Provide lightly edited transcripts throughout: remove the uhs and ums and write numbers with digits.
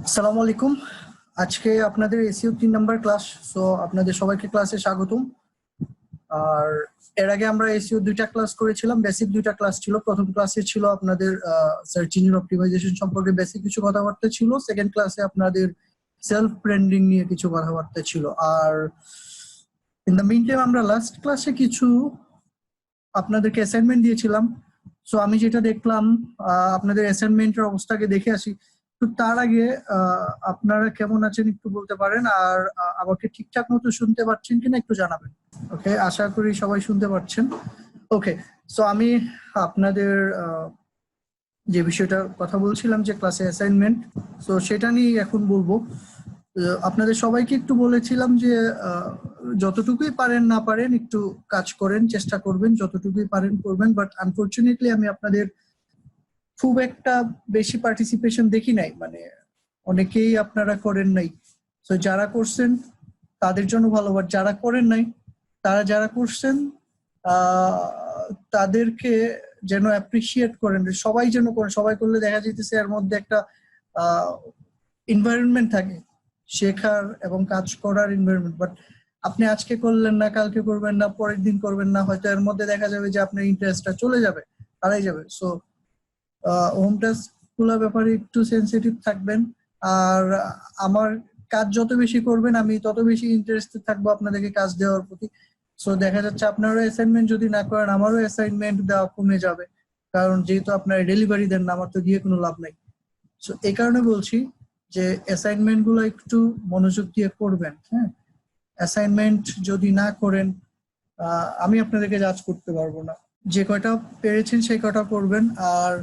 আসসালামু আলাইকুম। আজকে আপনাদের এসইও 3 নাম্বার ক্লাস। সো আপনাদের সবাইকে ক্লাসে স্বাগতম। আর এর আগে আমরা এসইও 2টা ক্লাস করেছিলাম, বেসিক 2টা ক্লাস ছিল। প্রথম ক্লাসে ছিল আপনাদের সার্চ ইঞ্জিন অপটিমাইজেশন সম্পর্কে বেসিক কিছু কথাবার্তা ছিল। সেকেন্ড ক্লাসে আপনাদের সেলফ ব্র্যান্ডিং নিয়ে কিছু কথাবার্তা ছিল। আর ইন দ্য মিন টাইম আমরা লাস্ট ক্লাসে কিছু আপনাদেরকে অ্যাসাইনমেন্ট দিয়েছিলাম। সো আমি যেটা দেখলাম, আপনাদের অ্যাসাইনমেন্টের অবস্থাকে দেখে আসি। তো তার আগে আপনারা কেমন আছেন একটু বলতে পারেন, আর আমাকে ঠিকঠাক মতো শুনতে পাচ্ছেন কিনা একটু জানাবেন। ওকে, আশা করি সবাই শুনতে পাচ্ছেন। ওকে, সো আমি আপনাদের যে বিষয়টা কথা বলছিলাম যে ক্লাসে অ্যাসাইনমেন্ট, সো সেটা নিয়ে এখন বলবো। আপনাদের সবাইকে একটু বলেছিলাম যে যতটুকুই পারেন না পারেন একটু কাজ করেন, চেষ্টা করবেন, যতটুকুই পারেন করবেন। বাট আনফরচুনেটলি আমি আপনাদের খুব একটা বেশি পার্টিসিপেশন দেখি নাই, মানে অনেকেই আপনারা করেন নাই। তো যারা করছেন তাদের জন্য ভালো, বাট যারা করেন নাই তারা যারা করছেন তাদেরকে যেন অ্যাপ্রিসিয়েট করেন, সবাই যেন করেন। সবাই করলে দেখা যাইতেছে এর মধ্যে একটা এনভায়রনমেন্ট থাকে শেখার এবং কাজ করার এনভায়রনমেন্ট। বাট আপনি আজকে করলেন না, কালকে করবেন না, পরের দিন করবেন না, হয়তো এর মধ্যে দেখা যাবে যে আপনার ইন্টারেস্টটা চলে যাবে, হারাই যাবে। সো হোম টাস্ক গুলোর ব্যাপারে একটু সেনসিটিভ থাকবেন। আর আমার কাজ যত বেশি করবেন আমি তত বেশি ইন্টারেস্টেড থাকবো আপনাদেরকে কাজ দেওয়ার প্রতি। সো দেখা যাচ্ছে আপনারও অ্যাসাইনমেন্ট যদি না করেন আমারও অ্যাসাইনমেন্ট দেওয়া কমে যাবে, কারণ যেহেতু আপনার ডেলিভারি দেন না, আমার তো দিয়ে কোনো লাভ নাই। সো এই কারণে বলছি যে অ্যাসাইনমেন্ট গুলো একটু মনোযোগ দিয়ে করবেন। হ্যাঁ, অ্যাসাইনমেন্ট যদি না করেন আমি আপনাদেরকে জাজ করতে পারবো না। যে কয়টা পেরেছেন সেই কয়টা করবেন। আর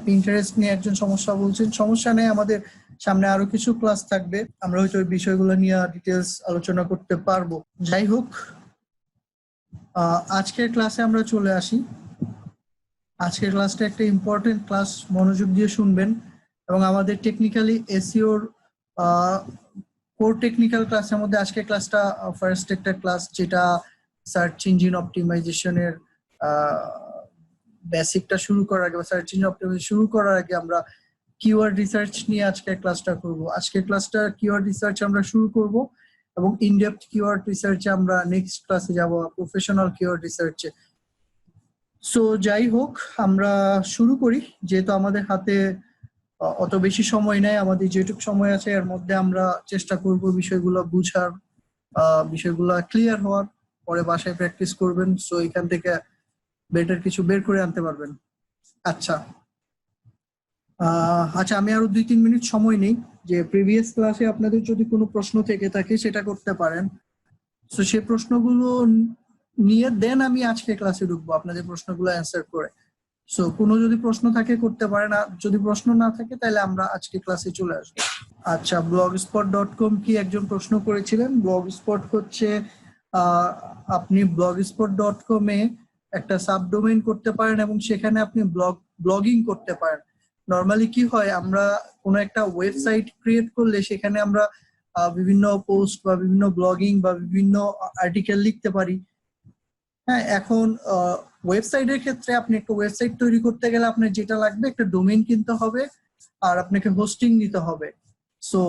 পিন্টারেস্ট নিয়ে একজন সমস্যা বলছেন, সমস্যা নেই, আমাদের সামনে আরো কিছু ক্লাস থাকবে, আমরা হয়তো ওই বিষয়গুলো নিয়ে ডিটেলস আলোচনা করতে পারবো। যাই হোক, আজকের ক্লাসে আমরা চলে আসি। আজকের ক্লাসটা একটা ইম্পর্টেন্ট ক্লাস, মনোযোগ দিয়ে শুনবেন। এবং আমাদের টেকনিক্যালি এসইওর কোর টেকনিক্যাল ক্লাসের মধ্যে আজকের ক্লাসটা ফার্স্ট একটা ক্লাস, যেটা সার্চ ইঞ্জিন অপটিমাইজেশনের বেসিকটা শুরু করার আগে, সার্চ ইঞ্জিন অপটিমাইজেশন শুরু করার আগে আমরা কিওয়ার্ড রিসার্চ নিয়ে আজকের ক্লাসটা করব। আজকের ক্লাসটা কিওয়ার্ড রিসার্চ আমরা শুরু করব, এবং ইনডেপথ কিওয়ার্ড রিসার্চে আমরা নেক্সট ক্লাসে যাব, প্রফেশনাল কিওয়ার্ড রিসার্চে। সো যাই হোক, আমরা শুরু করি। যেহেতু আমাদের হাতে অত বেশি সময় নেই, আমাদের যেটুকু সময় আছে এর মধ্যে আমরা চেষ্টা করব বিষয়গুলো বুঝার, বিষয়গুলো ক্লিয়ার হওয়ার। পরে বাসায় প্র্যাকটিস করবেন, সো এখান থেকে বেটার কিছু বের করে আনতে পারবেন। আচ্ছা, আমি আরো 2-3 মিনিট সময় নেই, যে প্রিভিয়াস ক্লাসে আপনাদের যদি কোনো প্রশ্ন থেকে থাকে সেটা করতে পারেন। তো সেই প্রশ্নগুলো নিয়ে দেন আমি আজকে ক্লাসে ঢুকবো আপনাদের প্রশ্নগুলো অ্যান্সার করে। সো কোনো যদি প্রশ্ন থাকে করতে পারেন, আর যদি প্রশ্ন না থাকে তাহলে আমরা আজকে ক্লাসে চলে আসবো। আচ্ছা, blogspot.com কি একজন প্রশ্ন করেছিলেন। ব্লগস্পট হচ্ছে আপনি blogspot.com এ একটা সাবডোমেইন করতে পারেন এবং সেখানে আপনি ব্লগিং করতে পারেন। নর্মালি কি হয়, আমরা কোনো একটা ওয়েবসাইট ক্রিয়েট করলে সেখানে আমরা বিভিন্ন পোস্ট বা বিভিন্ন ব্লগিং বা বিভিন্ন আর্টিকেল লিখতে পারি। হ্যাঁ, এখন ওয়েবসাইটের ক্ষেত্রে আপনি একটা ওয়েবসাইট তৈরি করতে গেলে আপনার যেটা লাগবে একটা ডোমেইন কিনতে হবে, আর আপনাকে হোস্টিং নিতে হবে। সো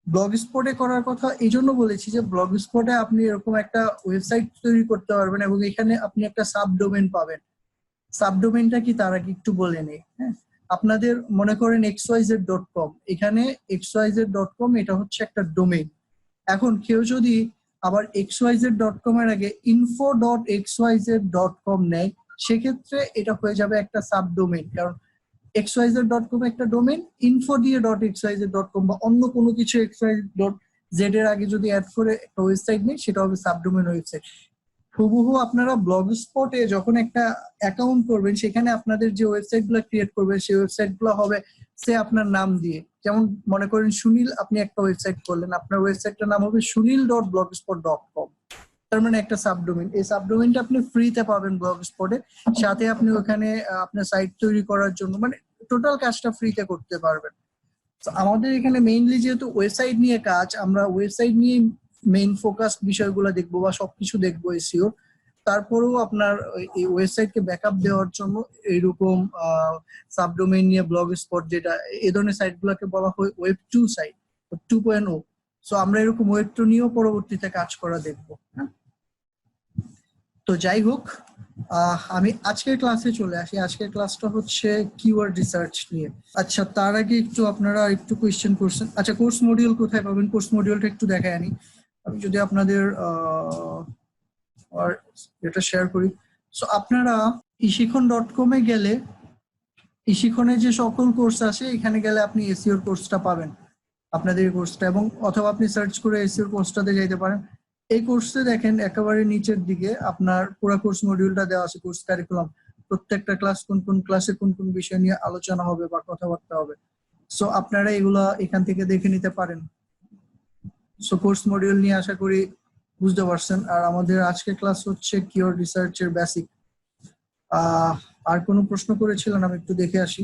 ব্লগ স্পটে করার কথা এই জন্য বলেছি যে ব্লগ স্পটে আপনি এরকম একটা ওয়েবসাইট তৈরি করতে পারবেন এবং এখানে আপনি একটা সাবডোমেইন পাবেন। সাবডোমেইনটা কি তার আগে একটু বলে নেই। হ্যাঁ, আপনাদের মনে করেন xyz.com, এখানে xyz.com এটা হচ্ছে একটা ডোমেইন। এখন কেউ যদি আবার xyz.com এর আগে info.xyz.com নেয়, সেক্ষেত্রে এটা হয়ে যাবে একটা সাবডোমেইন, কারণ xyz.com একটা ডোমেইন, info দিয়ে .xyz.com বা অন্য কোনো কিছু xyz.z এর আগে যদি অ্যাড করে একটা ওয়েবসাইট নেই, সেটা হবে সাবডোমেইন ওয়েবসাইট। হুবহু আপনারা ব্লগ স্পটে যখন একটা অ্যাকাউন্ট করবেন, সেখানে আপনাদের যে ওয়েবসাইট গুলো ক্রিয়েট করবেন সেই ওয়েবসাইট গুলো হবে সে আপনার নাম দিয়ে। যেমন মনে করেন সুনীল, আপনি একটা ওয়েবসাইট করলেন, আপনার ওয়েবসাইটটার নাম হবে sunil.blogspot.com, তার মানে একটা সাবডোমেইন। এই সাবডোমেইনটা আপনি ফ্রিতে পাবেন ব্লগ স্পটে, সাথে আপনি ওখানে আপনার সাইট তৈরি করার জন্য মানে টোটাল কাজটা ফ্রিতে করতে পারবেন। আমাদের এখানে মেইনলি যেহেতু ওয়েবসাইট নিয়ে কাজ, আমরা ওয়েবসাইট নিয়ে মেইন ফোকাস বিষয়গুলো দেখবো বা সবকিছু দেখবো এসইও। তারপরেও আপনার এই ওয়েবসাইটকে ব্যাকআপ দেওয়ার জন্য এইরকম সাবডোমেইন নিয়ে ব্লগ স্পট, যেটা এই ধরনের সাইটগুলোকে বলা হয় ওয়েব 2 সাইট, 2.0। সো আমরা এরকম ওয়েব 2 নিয়েও পরবর্তীতে কাজ করা দেখবো। তো যাই হোক, আমি আজকের ক্লাসে চলে আসি। আজকের ক্লাসটা হচ্ছে কিওয়ার্ড রিসার্চ নিয়ে। আচ্ছা, তার আগে একটু আপনারা একটু কোয়েশ্চেন করছেন। আচ্ছা, কোর্স মডিউল কোথায় পাবেন? কোর্স মডিউলটা একটু দেখায় আনি। আমি যদি আপনাদের আর এটা শেয়ার করি। সো আপনারা ishikon.com এ গেলে ইশিখনে যে সকল কোর্স আছে এখানে গেলে আপনি এসইওর কোর্সটা পাবেন, আপনাদের এই কোর্সটা, এবং অথবা আপনি সার্চ করে এসইওর কোর্সটাতে যাইতে পারেন। এই কোর্সে দেখেন একেবারে নিচের দিকে আপনার পুরো কোর্স মডিউলটা দেওয়া আছে, কোর্স কারিকুলাম, প্রত্যেকটা ক্লাস কোন কোন ক্লাসে কোন কোন বিষয় নিয়ে আলোচনা হবে বা কথাবার্তা হবে। সো আপনারা এগুলা এখান থেকে দেখে নিতে পারেন। সো কোর্স মডিউল নিয়ে আশা করি বুঝতে পারছেন। আর আমাদের আজকে ক্লাস হচ্ছে কিওয়ার্ড রিসার্চের বেসিক। আর কোনো প্রশ্ন করেছিলেন? আমি একটু দেখে আসি।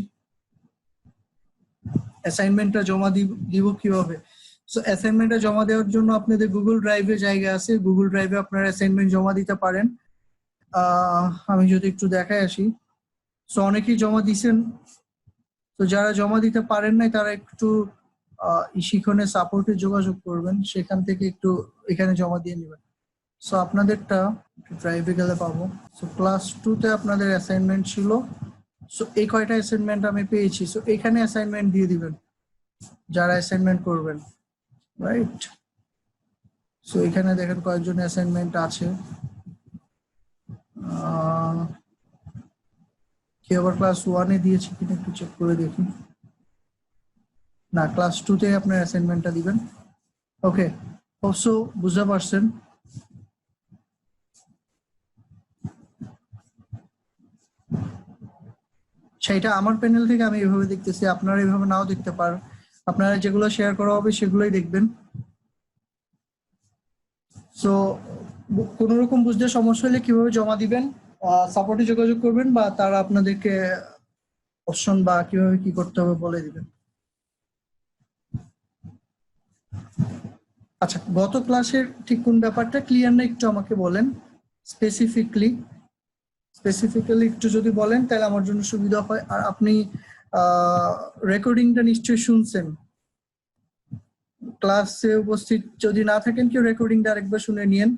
অ্যাসাইনমেন্টটা জমা দিব কিভাবে? সো অ্যাসাইনমেন্টটা জমা দেওয়ার জন্য আপনাদের গুগল ড্রাইভে জায়গা আছে, গুগল ড্রাইভে আপনারা অ্যাসাইনমেন্ট জমা দিতে পারেন। আমি যদি একটু দেখাই আসি। সো অনেকেই জমা দিয়েছেন। তো যারা জমা দিতে পারেন নাই তারা একটু ইশিখনে সাপোর্টে যোগাযোগ করবেন, সেখান থেকে একটু এখানে জমা দিয়ে নেবেন। সো আপনাদেরটা ড্রাইভে গেলে পাবো। সো ক্লাস 2 তে আপনাদের অ্যাসাইনমেন্ট ছিল। সো এই কয়টা অ্যাসাইনমেন্ট আমি পেয়েছি। সো এখানে অ্যাসাইনমেন্ট দিয়ে দিবেন যারা অ্যাসাইনমেন্ট করবেন, রাইট? সো এখানে দেখেন কয়েকজন অ্যাসাইনমেন্ট আছে। কি আবার ক্লাস 1 এ দিয়েছি কিনা একটু চেক করে দেখি। না, ক্লাস 2 তে আপনার অ্যাসাইনমেন্টটা দিবেন। ওকে, অবশ্য বুঝতে পারছেন। সেটা আমার প্যানেল থেকে আমি এভাবে দেখতেছি, আপনারা এভাবে নাও দেখতে পারেন। আপনারা যেগুলো শেয়ার করা হবে সেগুলোই দেখবেন। সো কোন রকম বুঝতে সমস্যা হলে কিভাবে জমা দিবেন, সাপোর্টে যোগাযোগ করবেন বা তারা আপনাদেরকে অপশন বা কিভাবে কি করতে হবে বলে দিবেন। আচ্ছা, গত ক্লাসের ঠিক কোন ব্যাপারটা ক্লিয়ার না একটু আমাকে বলেন স্পেসিফিক্যালি একটু যদি বলেন তাহলে আমার জন্য সুবিধা হয়। আর আপনি রেকর্ডিংটা নিশ্চয়ই শুনছেন, ক্লাসে উপস্থিত যদি না থাকেন কেউ রেকর্ডিংটা আরেকবার শুনে নিয়েন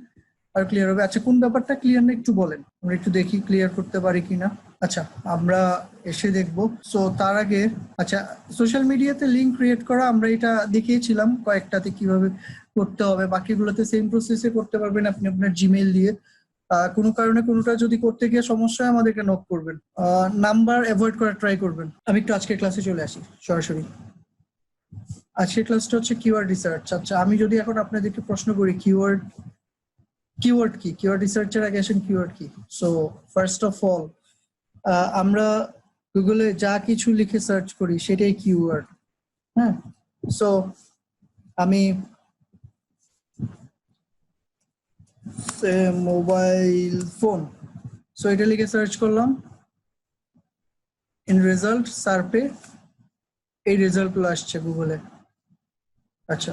আর ক্লিয়ার হবে। আচ্ছা, কোন ব্যাপারটা ক্লিয়ার না একটু বলেন, আমরা একটু দেখি ক্লিয়ার করতে পারি কিনা। আচ্ছা, আমরা এসে দেখবো। সো তার আগে আচ্ছা, সোশ্যাল মিডিয়াতে লিঙ্ক ক্রিয়েট করা আমরা এটা দেখিয়েছিলাম কয়েকটাতে কিভাবে করতে হবে, বাকিগুলোতে সেম প্রসেসে করতে পারবেন আপনি আপনার জিমেইল দিয়ে। কোনো কারণে কোনোটা যদি করতে গিয়ে সমস্যা হয় আমাদেরকে নক করবেন, নাম্বার অ্যাভয়েড করার ট্রাই করবেন। আমি একটু আজকের ক্লাসে চলে আসি সরাসরি। আজকের ক্লাসটা হচ্ছে কিওয়ার্ড রিসার্চ। আচ্ছা, আমি যদি এখন আপনাদেরকে প্রশ্ন করি কিওয়ার্ড কি, কিওয়ার্ড রিসার্চের আগে আসেন কিওয়ার্ড কি। সো ফার্স্ট অফ অল আমরা গুগলে যা কিছু লিখে সার্চ করি সেটাই কিওয়ার্ড। হ্যাঁ, সো আমি মোবাইল ফোন, সো এটা লিখে সার্চ করলাম, ইন রেজাল্ট সার্পে এই রেজাল্ট গুলো আসছে গুগলে। আচ্ছা,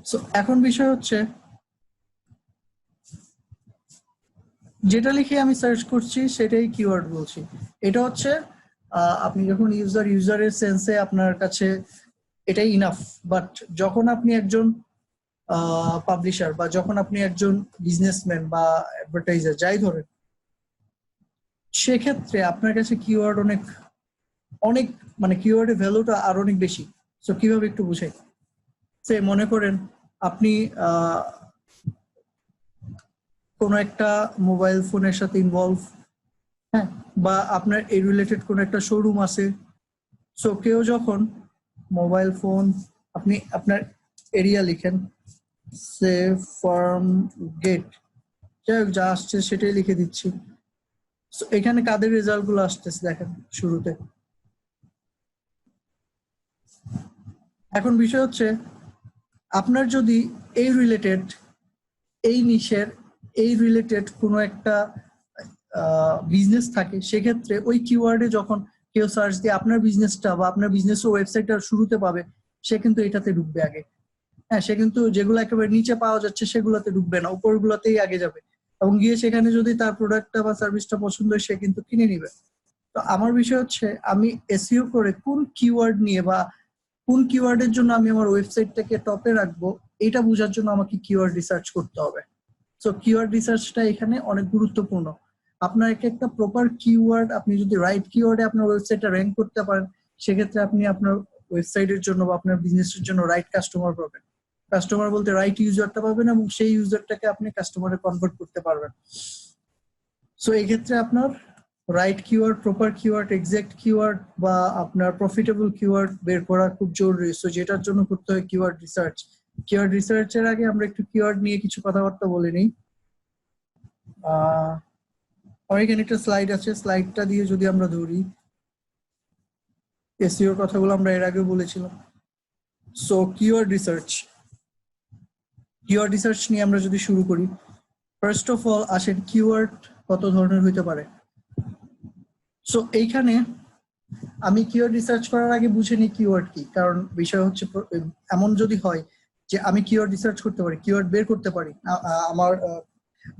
সো এখন বিষয় হচ্ছে যেটা লিখে আমি সার্চ করছি সেটাই কিওয়ার্ড বলছি। এটা হচ্ছে আপনি যখন ইউজারের সেন্সে আপনার কাছে এটাই ইনাফ, বাট যখন আপনি একজন পাবলিশার বা যখন আপনি একজন বিজনেসম্যান বা অ্যাডভার্টাইজার যাই ধরেন, সেক্ষেত্রে আপনার কাছে কিওয়ার্ড অনেক মানে কিওয়ার্ডের ভ্যালুটা আর অনেক বেশি। সো কিভাবে একটু বুঝাই। সে মনে করেন আপনি কোনো একটা মোবাইল ফোনের সাথে ইনভলভ, হ্যাঁ, বা আপনার এই রিলেটেড কোনো একটা শোরুম আছে। সো কেউ যখন মোবাইল ফোন, আপনি আপনার এরিয়া লিখেন, সে ফার্ম গেট, যাই হোক যা আসছে সেটাই লিখে দিচ্ছি। সো এখানে কাদের রেজাল্ট গুলো আসতেছে দেখেন শুরুতে। এখন বিষয় হচ্ছে আপনার যদি এই রিলেটেড, এই নিশের এই রিলেটেড কোনো একটা বিজনেস থাকে, সেক্ষেত্রে ওই কিওয়ার্ডে যখন কেউ সার্চ দিয়ে আপনার বিজনেসটা বা আপনার বিজনেসের ওয়েবসাইটটা শুরুতে পাবে, সে কিন্তু এটাতে ঢুকবে আগে। হ্যাঁ, সে কিন্তু যেগুলো একেবারে নিচে পাওয়া যাচ্ছে সেগুলোতে ঢুকবে না, উপরগুলোতেই আগে যাবে। এবং গিয়ে সেখানে যদি তার প্রোডাক্টটা বা সার্ভিসটা পছন্দ হয় সে কিন্তু কিনে নিবে। তো আমার বিষয় হচ্ছে আমি এসইও করে কোন কিওয়ার্ড নিয়ে বা কোন কিওয়ার্ডের জন্য আমি আমার ওয়েবসাইটটাকে টপে রাখবো এটা বোঝার জন্য আমাকে কিওয়ার্ড রিসার্চ করতে হবে। সো কিওয়ার্ড রিসার্চটা এখানে অনেক গুরুত্বপূর্ণ। আপনার একটা প্রপার কিওয়ার্ড, আপনি যদি রাইট কিওয়ার্ডে আপনার ওয়েবসাইটটা র্যাঙ্ক করতে পারেন, সেক্ষেত্রে আপনি আপনার ওয়েবসাইটের জন্য বা আপনার বিজনেসের জন্য রাইট কাস্টমার পাবেন। কাস্টমার বলতে রাইট ইউজারটা পাবেন এবং সেই ইউজারটাকে আপনি কাস্টমারে কনভার্ট করতে পারবেন। সো এই ক্ষেত্রে আপনার right keyword, proper keyword, exact keyword বা আপনার প্রফিটেবল কিওয়ার্ড বের করা খুব জরুরি। সো যেটার জন্য করতে হয় কিওয়ার্ড রিসার্চ। কিওয়ার্ড রিসার্চের আগে আমরা একটু কিওয়ার্ড নিয়ে কিছু কথাবার্তা বলে নিই। আমার এখানে একটা স্লাইড আছে, স্লাইডটা দিয়ে যদি আমরা ধরি, এসইওর কথাগুলো আমরা এর আগে বলেছিলাম। সো কিওয়ার্ড রিসার্চ নিয়ে আমরা যদি শুরু করি, ফার্স্ট অফ অল আসেন কিওয়ার্ড কত ধরনের হইতে পারে। সো এইখানে আমি কিওয়ার্ড রিসার্চ করার আগে বুঝে নিই কিওয়ার্ড কি, কারণ বিষয় হচ্ছে এমন যদি হয় যে আমি কিওয়ার্ড রিসার্চ করতে পারি, কিওয়ার্ড বের করতে পারি, আমার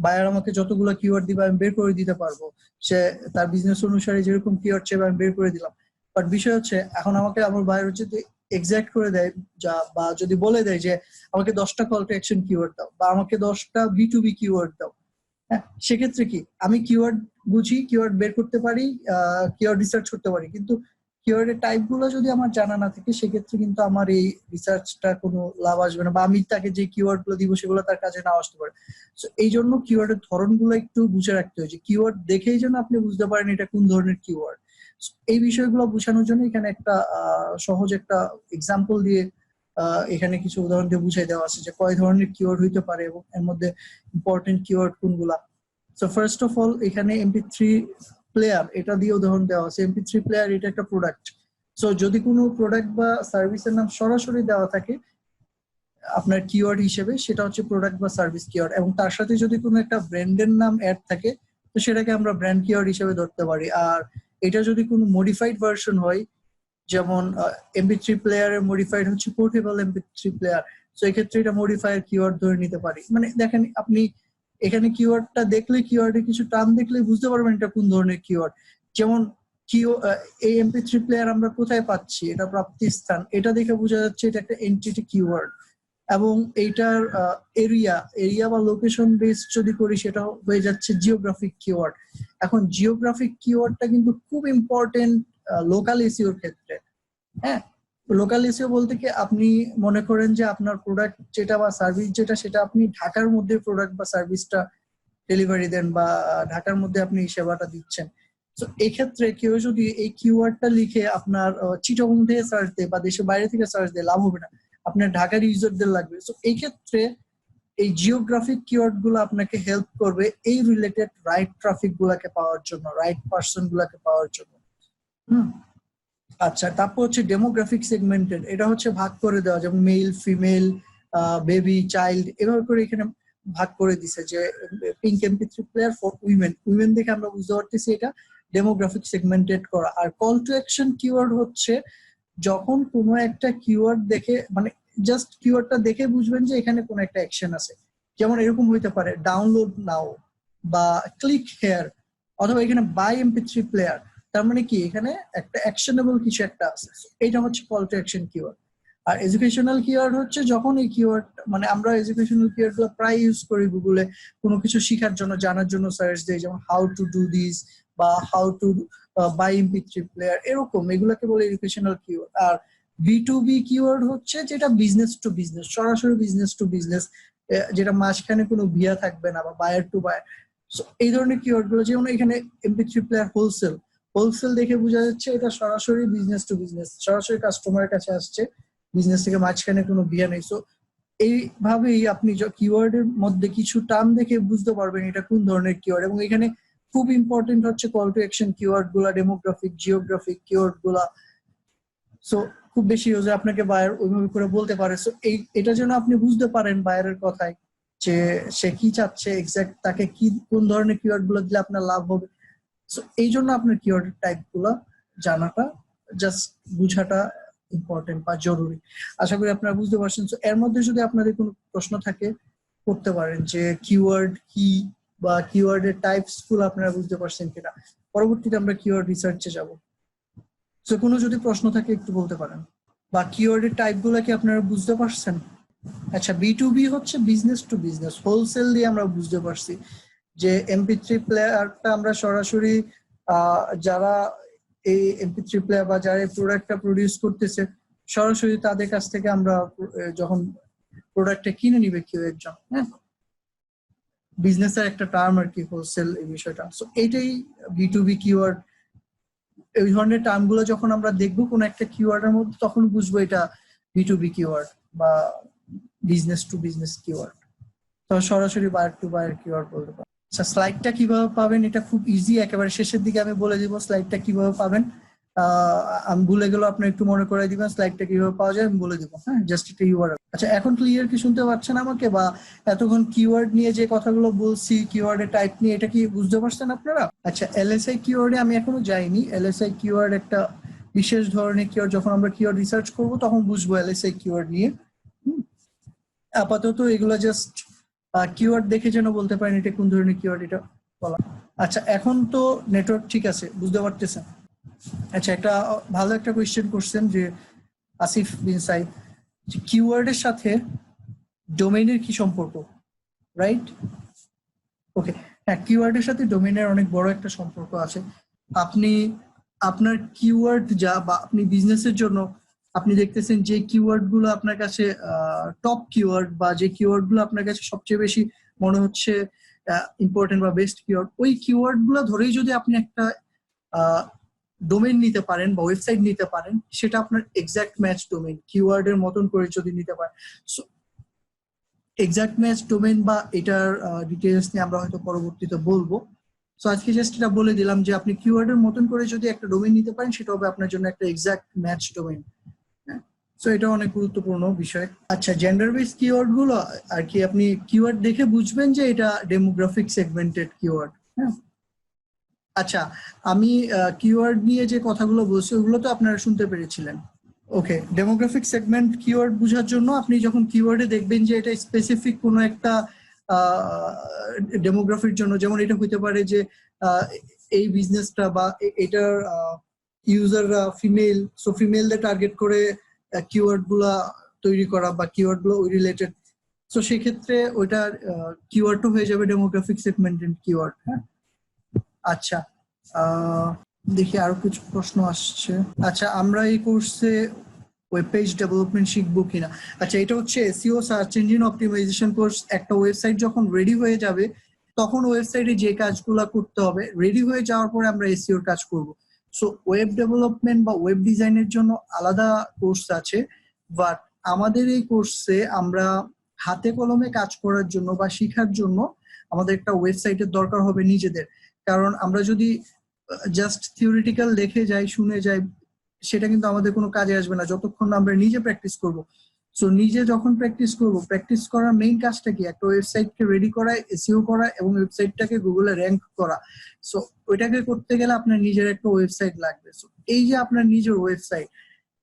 বায়ার আমাকে যতগুলো কিওয়ার্ড দিবে আমি বের করে দিতে পারবো, সে তার বিজনেস অনুসারে যেরকম কিওয়ার্ড চাইবে আমি বের করে দিলাম। বাট বিষয় হচ্ছে এখন আমাকে আমার বায়ার হচ্ছে এক্সাক্ট করে দেয় বা যদি বলে দেয় যে আমাকে 10টা কল টু অ্যাকশন কিওয়ার্ড দাও বা আমাকে 10টা B2B কিওয়ার্ড দাও, হ্যাঁ, সেক্ষেত্রে কি আমি কিওয়ার্ড বুঝি, কিওয়ার্ড বের করতে পারি, কিওয়ার্ড রিসার্চ করতে পারি, কিন্তু কিওয়ার্ডের টাইপ গুলো যদি আমার জানা না থাকে সেক্ষেত্রে কিন্তু আমার এই রিসার্চটা কোনো লাভ আসবে না, বা আমি তাকে যে কিওয়ার্ড গুলো দিব সেগুলো তার কাজে না আসতে পারে। তো এই জন্য কিওয়ার্ডের ধরনগুলো একটু বুঝে রাখতে হয়, যে কিওয়ার্ড দেখেই যেন আপনি বুঝতে পারেন এটা কোন ধরনের কিওয়ার্ড। এই বিষয়গুলো বোঝানোর জন্য এখানে একটা সহজ একটা এক্সাম্পল দিয়ে এখানে কিছু উদাহরণ দিয়ে বুঝাই দেওয়া আছে যে কয় ধরনের কিওয়ার্ড হইতে পারে এবং এর মধ্যে ইম্পর্টেন্ট কিওয়ার্ড কোনগুলা। সো ফার্স্ট অফ অল এখানে MP3 প্লেয়ার এটা দিয়ে উদাহরণ দেওয়া আছে। MP3 প্লেয়ার এটা একটা প্রোডাক্ট। সো যদি কোনো প্রোডাক্ট বা সার্ভিসের নাম সরাসরি দেওয়া থাকে আপনার কিওয়ার্ড হিসেবে, সেটা হচ্ছে প্রোডাক্ট বা সার্ভিস কিওয়ার্ড, এবং তার সাথে যদি কোনো একটা ব্র্যান্ডের নাম অ্যাড থাকে তো সেটাকে আমরা ব্র্যান্ড কিওয়ার্ড হিসেবে ধরতে পারি। আর এটা যদি কোনো মডিফাইড ভার্সন হয়, যেমন MP3 প্লেয়ারের মডিফাইড হচ্ছে পোর্টেবল MP3 প্লেয়ার, সো এক্ষেত্রে এটা মডিফায়ার কিওয়ার্ড ধরে নিতে পারি। মানে দেখেন আপনি এখানে কিওয়ার্ডটা দেখলে, কিওয়ার্ডের কিছু টার্ম দেখলে বুঝতে পারবেন এটা কোন ধরনের কিওয়ার্ড। যেমন এই MP3 প্লেয়ার আমরা কোথায় পাচ্ছি, এটা প্রাপ্তি স্থান, এটা দেখে বোঝা যাচ্ছে এটা একটা এন্টিটি কিওয়ার্ড। এবং এইটার এরিয়া বা লোকেশন বেস যদি করি সেটা হয়ে যাচ্ছে জিওগ্রাফিক কিওয়ার্ড। এখন জিওগ্রাফিক কিওয়ার্ডটা কিন্তু খুব ইম্পর্টেন্ট লোকাল এসইওর ক্ষেত্রে। হ্যাঁ, লোকাল এসইও বলতে কি আপনি মনে করেন যে আপনার প্রোডাক্ট যেটা বা সার্ভিস যেটা সেটা আপনি ঢাকার মধ্যে প্রোডাক্ট বা সার্ভিসটা ডেলিভারি দেন বা ঢাকার মধ্যে আপনি এই সেবাটা দিচ্ছেন। তো এই ক্ষেত্রে কেউ যদি এই কিওয়ার্ডটা লিখে আপনার চিটাগং থেকে সার্চ দেয় বা দেশের বাইরে থেকে সার্চ দেয়, লাভ হবে না, আপনার ঢাকার ইউজারদের লাগবে। তো এই ক্ষেত্রে এই জিওগ্রাফিক কিওয়ার্ড গুলো আপনাকে হেল্প করবে এই রিলেটেড রাইট ট্রাফিক গুলাকে পাওয়ার জন্য, রাইট পার্সন গুলাকে পাওয়ার জন্য। আচ্ছা, তারপর হচ্ছে ডেমোগ্রাফিক সেগমেন্টেড, এটা হচ্ছে ভাগ করে দেওয়া, যেমন মেল, ফিমেল, বেবি, চাইল্ড, এভাবে করে এখানে ভাগ করে দিছে যে pink MP3 player for women দেখে আমরা বুঝতে পারতেছি এটা ডেমোগ্রাফিক সেগমেন্টেড করা। আর কল টু অ্যাকশন কিওয়ার্ড হচ্ছে যখন কোনো একটা কিওয়ার্ড দেখে, মানে জাস্ট কিওয়ার্ডটা দেখে বুঝবেন যে এখানে কোনো একটা অ্যাকশন আছে। যেমন এরকম হইতে পারে ডাউনলোড নাও বা ক্লিক হেয়ার, অথবা এখানে বাই MP3 প্লেয়ার, তার মানে কি এখানে একটা অ্যাকশনেবল কিছু একটা আছে। এটা হচ্ছে কল টু অ্যাকশন কিওয়ার্ড। আর এডুকেশনাল কিওয়ার্ড হচ্ছে যখন এই কিওয়ার্ড, মানে আমরা এডুকেশনাল কিওয়ার্ড গুলো প্রায় ইউজ করি গুগলে কোনো কিছু শেখার জন্য, জানার জন্য সার্চ দিই, যেমন হাউ টু ডু দিস বা how to buy MP3 player, এরকম এগুলাকে বলে এডুকেশনাল কিওয়ার্ড। আর B2B কিওয়ার্ড হচ্ছে যেটা বিজনেস টু বিজনেস, সরাসরি বিজনেস টু বিজনেস, যেটা মাঝখানে কোনো ভিয়া থাকবে না বা বায়ার টু বায়ার। এই ধরনের কিওয়ার্ড গুলো, যেমন এখানে MP3 প্লেয়ার হোলসেল দেখে বোঝা যাচ্ছে এটা সরাসরি বিজনেস টু বিজনেস, সরাসরি কাস্টমারের কাছে আসছে, বিজনেস থেকে মাঝখানে কোনো বিয়া নেই। সো এইভাবেই আপনি কিওয়ার্ডের মধ্যে কিছু টার্ম দেখে বুঝতে পারবেন এটা কোন ধরনের কিওয়ার্ড। এবং এখানে খুব ইম্পর্টেন্ট হচ্ছে কল টু অ্যাকশন কিওয়ার্ড গুলা, ডেমোগ্রাফিক, জিওগ্রাফিক কিওয়ার্ড গুলা। সো খুব বেশি ইউজে আপনাকে বায়ার ওইভাবে করে বলতে পারে। সো এটা যেন আপনি বুঝতে পারেন বায়ারের কথায় যে সে কি চাচ্ছে এক্সাক্ট, তাকে কি কোন ধরনের কিওয়ার্ড গুলো দিলে আপনার লাভ হবে। সো এই জন্য আপনার কিওয়ার্ড টাইপ গুলো জানাটা, জাস্ট বুঝাটা ইম্পর্টেন্ট বা জরুরি। আশা করি আপনারা বুঝতে পারছেন। সো এর মধ্যে যদি আপনাদের কোনো প্রশ্ন থাকে করতে পারেন যে কিওয়ার্ড কি বা কিওয়ার্ডের টাইপস গুলো আপনারা বুঝতে পারছেন কিনা। পরবর্তীতে আমরা কিওয়ার্ড রিসার্চে যাব। তো কোনো যদি প্রশ্ন থাকে একটু বলতে পারেন, বা কিওয়ার্ডের টাইপ গুলো কি আপনারা বুঝতে পারছেন? আচ্ছা, B2B হচ্ছে বিজনেস টু বিজনেস, হোলসেল দিয়ে আমরা বুঝতে পারছি যে MP3 প্লেয়ারটা আমরা সরাসরি যারা এই MP3 প্লেয়ার বা যারা এই প্রোডাক্টটা প্রডিউস করতেছে সরাসরি তাদের কাছ থেকে আমরা যখন প্রোডাক্টটা কিনে নিবে কেউ একজন, হ্যাঁ, বিজনেসের একটা টার্ম আর কি হোলসেল এই বিষয়টা। সো এইটাই B2B কিওয়ার্ড। এই ধরনের টার্ম গুলো যখন আমরা দেখবো কোন একটা কিওয়ার্ডের মধ্যে তখন বুঝবো এটা B2B কিওয়ার্ড বা বিজনেস টু বিজনেস কিওয়ার্ড। তো সরাসরি বায়ার টু বায়ার কিওয়ার্ড বলতে পারি। আচ্ছা, স্লাইডটা কিভাবে পাবেন এটা খুব ইজি, একেবারে শেষের দিকে আমি বলে দিব স্লাইডটা কিভাবে পাবেন। আমি ভুলে গেল, আপনি একটু মনে করে দিবেন স্লাইডটা কিভাবে পাওয়া যায়, আমি বলে দিব। হ্যাঁ, জাস্ট একটা ইউআরএল। আচ্ছা, এখন ক্লিয়ার কি শুনতে পাচ্ছেন আমাকে? বা এতক্ষণ কিওয়ার্ড নিয়ে যে কথাগুলো বলছি, কিওয়ার্ডের টাইপ নিয়ে, এটা কি বুঝতে পারছেন আপনারা? আচ্ছা, LSI কিওয়ার্ডে আমি এখনো যাইনি। LSI কিওয়ার্ড একটা বিশেষ ধরনের কিওয়ার্ড, যখন আমরা কিওয়ার্ড রিসার্চ করব তখন বুঝবো LSI কিওয়ার্ড নিয়ে। আপাতত এগুলো জাস্ট কিওয়ার্ড দেখে যেন বলতে পারেন এটা কোন ধরনের কিওয়ার্ড এটা বলা। আচ্ছা, এখন তো নেটওয়ার্ক ঠিক আছে, বুঝতে পারতেছেন? আচ্ছা, একটা ভালো একটা কোয়েশ্চেন করছেন যে আসিফ বিন সাইদ, কিওয়ার্ডের সাথে ডোমেইনের কি সম্পর্ক, রাইট? ওকে, হ্যাঁ, কিওয়ার্ডের সাথে ডোমেইনের অনেক বড় একটা সম্পর্ক আছে। আপনি আপনার কিওয়ার্ড যা, বা আপনি বিজনেসের জন্য আপনি দেখতেছেন যে কিওয়ার্ড গুলো আপনার কাছে টপ কিওয়ার্ড, বা যে কিওয়ার্ড গুলো আপনার কাছে সবচেয়ে বেশি মনে হচ্ছে ইম্পর্টেন্ট বা বেস্ট কিওয়ার্ড, ওই কিওয়ার্ড গুলো ধরেই যদি আপনি একটা ডোমেইন নিতে পারেন বা ওয়েবসাইট নিতে পারেন, সেটা আপনার এক্সাক্ট ম্যাচ ডোমেইন, কিওয়ার্ডের মতন করে যদি নিতে পারেন। সো এক্সাক্ট ম্যাচ ডোমেইন বা এটার ডিটেইলস নিয়ে আমরা হয়তো পরবর্তীতে বলবো। সো আজকে জাস্ট এটা বলে দিলাম যে আপনি কিওয়ার্ডের মতন করে যদি একটা ডোমেইন নিতে পারেন, সেটা হবে আপনার জন্য একটা এক্সাক্ট ম্যাচ ডোমেইন। সো এটা অনেক গুরুত্বপূর্ণ বিষয়। আচ্ছা, জেন্ডার বেস কিওয়ার্ড গুলো আর কি আপনি কিওয়ার্ড দেখে বুঝবেন যে এটা ডেমোগ্রাফিক সেগমেন্টেড কিওয়ার্ড। হ্যাঁ, আচ্ছা, আমি কিওয়ার্ড নিয়ে যে কথাগুলো বলছি ওগুলো তো আপনারা শুনতে পেরেছিলেন। ওকে, ডেমোগ্রাফিক সেগমেন্ট কিওয়ার্ড বোঝার জন্য আপনি যখন কিওয়ার্ডে দেখবেন যে এটা স্পেসিফিক কোনো একটা ডেমোগ্রাফির জন্য, যেমন এটা হতে পারে যে এই বিজনেসটা বা এটার ইউজাররা ফিমেল, সো ফিমেলদের টার্গেট করে কিওয়ার্ড গুলা তৈরি করা বা কিওয়ার্ড গুলো ওই রিলেটেড, সো সেক্ষেত্রে ওইটার কিওয়ার্ডটা হয়ে যাবে ডেমোগ্রাফিক সেগমেন্টেড কিওয়ার্ড। হ্যাঁ, আচ্ছা, দেখি আরো কিছু প্রশ্ন আসছে। আচ্ছা, আমরা এই কোর্সে ওয়েব পেজ ডেভেলপমেন্ট শিখবো কিনা? আচ্ছা, এটা হচ্ছে SEO search engine optimization course. একটা ওয়েবসাইট যখন রেডি হয়ে যাবে তখন ওয়েবসাইটে যে কাজগুলো করতে হবে, রেডি হয়ে যাওয়ার পরে আমরা এসইওর কাজ করব। সো ওয়েব ডেভেলপমেন্ট বা ওয়েব ডিজাইনের জন্য আলাদা কোর্স আছে, বাট আমাদের এই কোর্সে আমরা হাতে কলমে কাজ করার জন্য বা শেখার জন্য আমাদের একটা ওয়েবসাইটের দরকার হবে নিজেদের। কারণ আমরা যদি জাস্ট থিওরিটিক্যাল দেখে যাই, শুনে যাই, সেটা কিন্তু আমাদের কোনো কাজে আসবে না যতক্ষণ না আমরা নিজে প্র্যাকটিস করব। সো নিজে যখন প্র্যাকটিস করব, প্র্যাকটিস করার মেইন কাজটা কি? একটা ওয়েবসাইটকে রেডি করা, এসইও করা এবং ওয়েবসাইটটাকে গুগলে র্যাঙ্ক করা। সো ওইটাকে করতে গেলে আপনার নিজের একটা ওয়েবসাইট লাগবে। সো এই যে আপনার নিজের ওয়েবসাইট,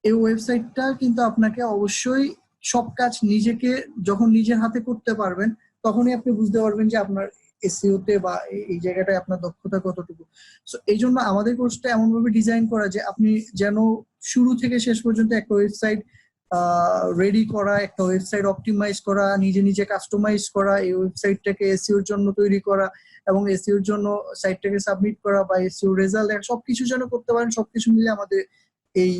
এই ওয়েবসাইটটা কিন্তু আপনাকে অবশ্যই সব কাজ নিজেকে যখন নিজের হাতে করতে পারবেন তখনই আপনি বুঝতে পারবেন যে আপনার এসইওতে বা এই জায়গাটায় আপনার দক্ষতা কতটুকু। সো এই জন্য আমাদের কোর্সটা এমন ভাবে ডিজাইন করা যে আপনি যেন শুরু থেকে শেষ পর্যন্ত একটা ওয়েবসাইট রেডি করা, একটা ওয়েবসাইট অপটিমাইজ করা, নিজে নিজে কাস্টমাইজ করা, এই ওয়েবসাইটটাকে এসইওর জন্য তৈরি করা এবং এসইওর জন্য সাইটটাকে সাবমিট করা বা এসইও রেজাল্ট সবকিছু যেন করতে পারেন, সবকিছু মিলে আমাদের এই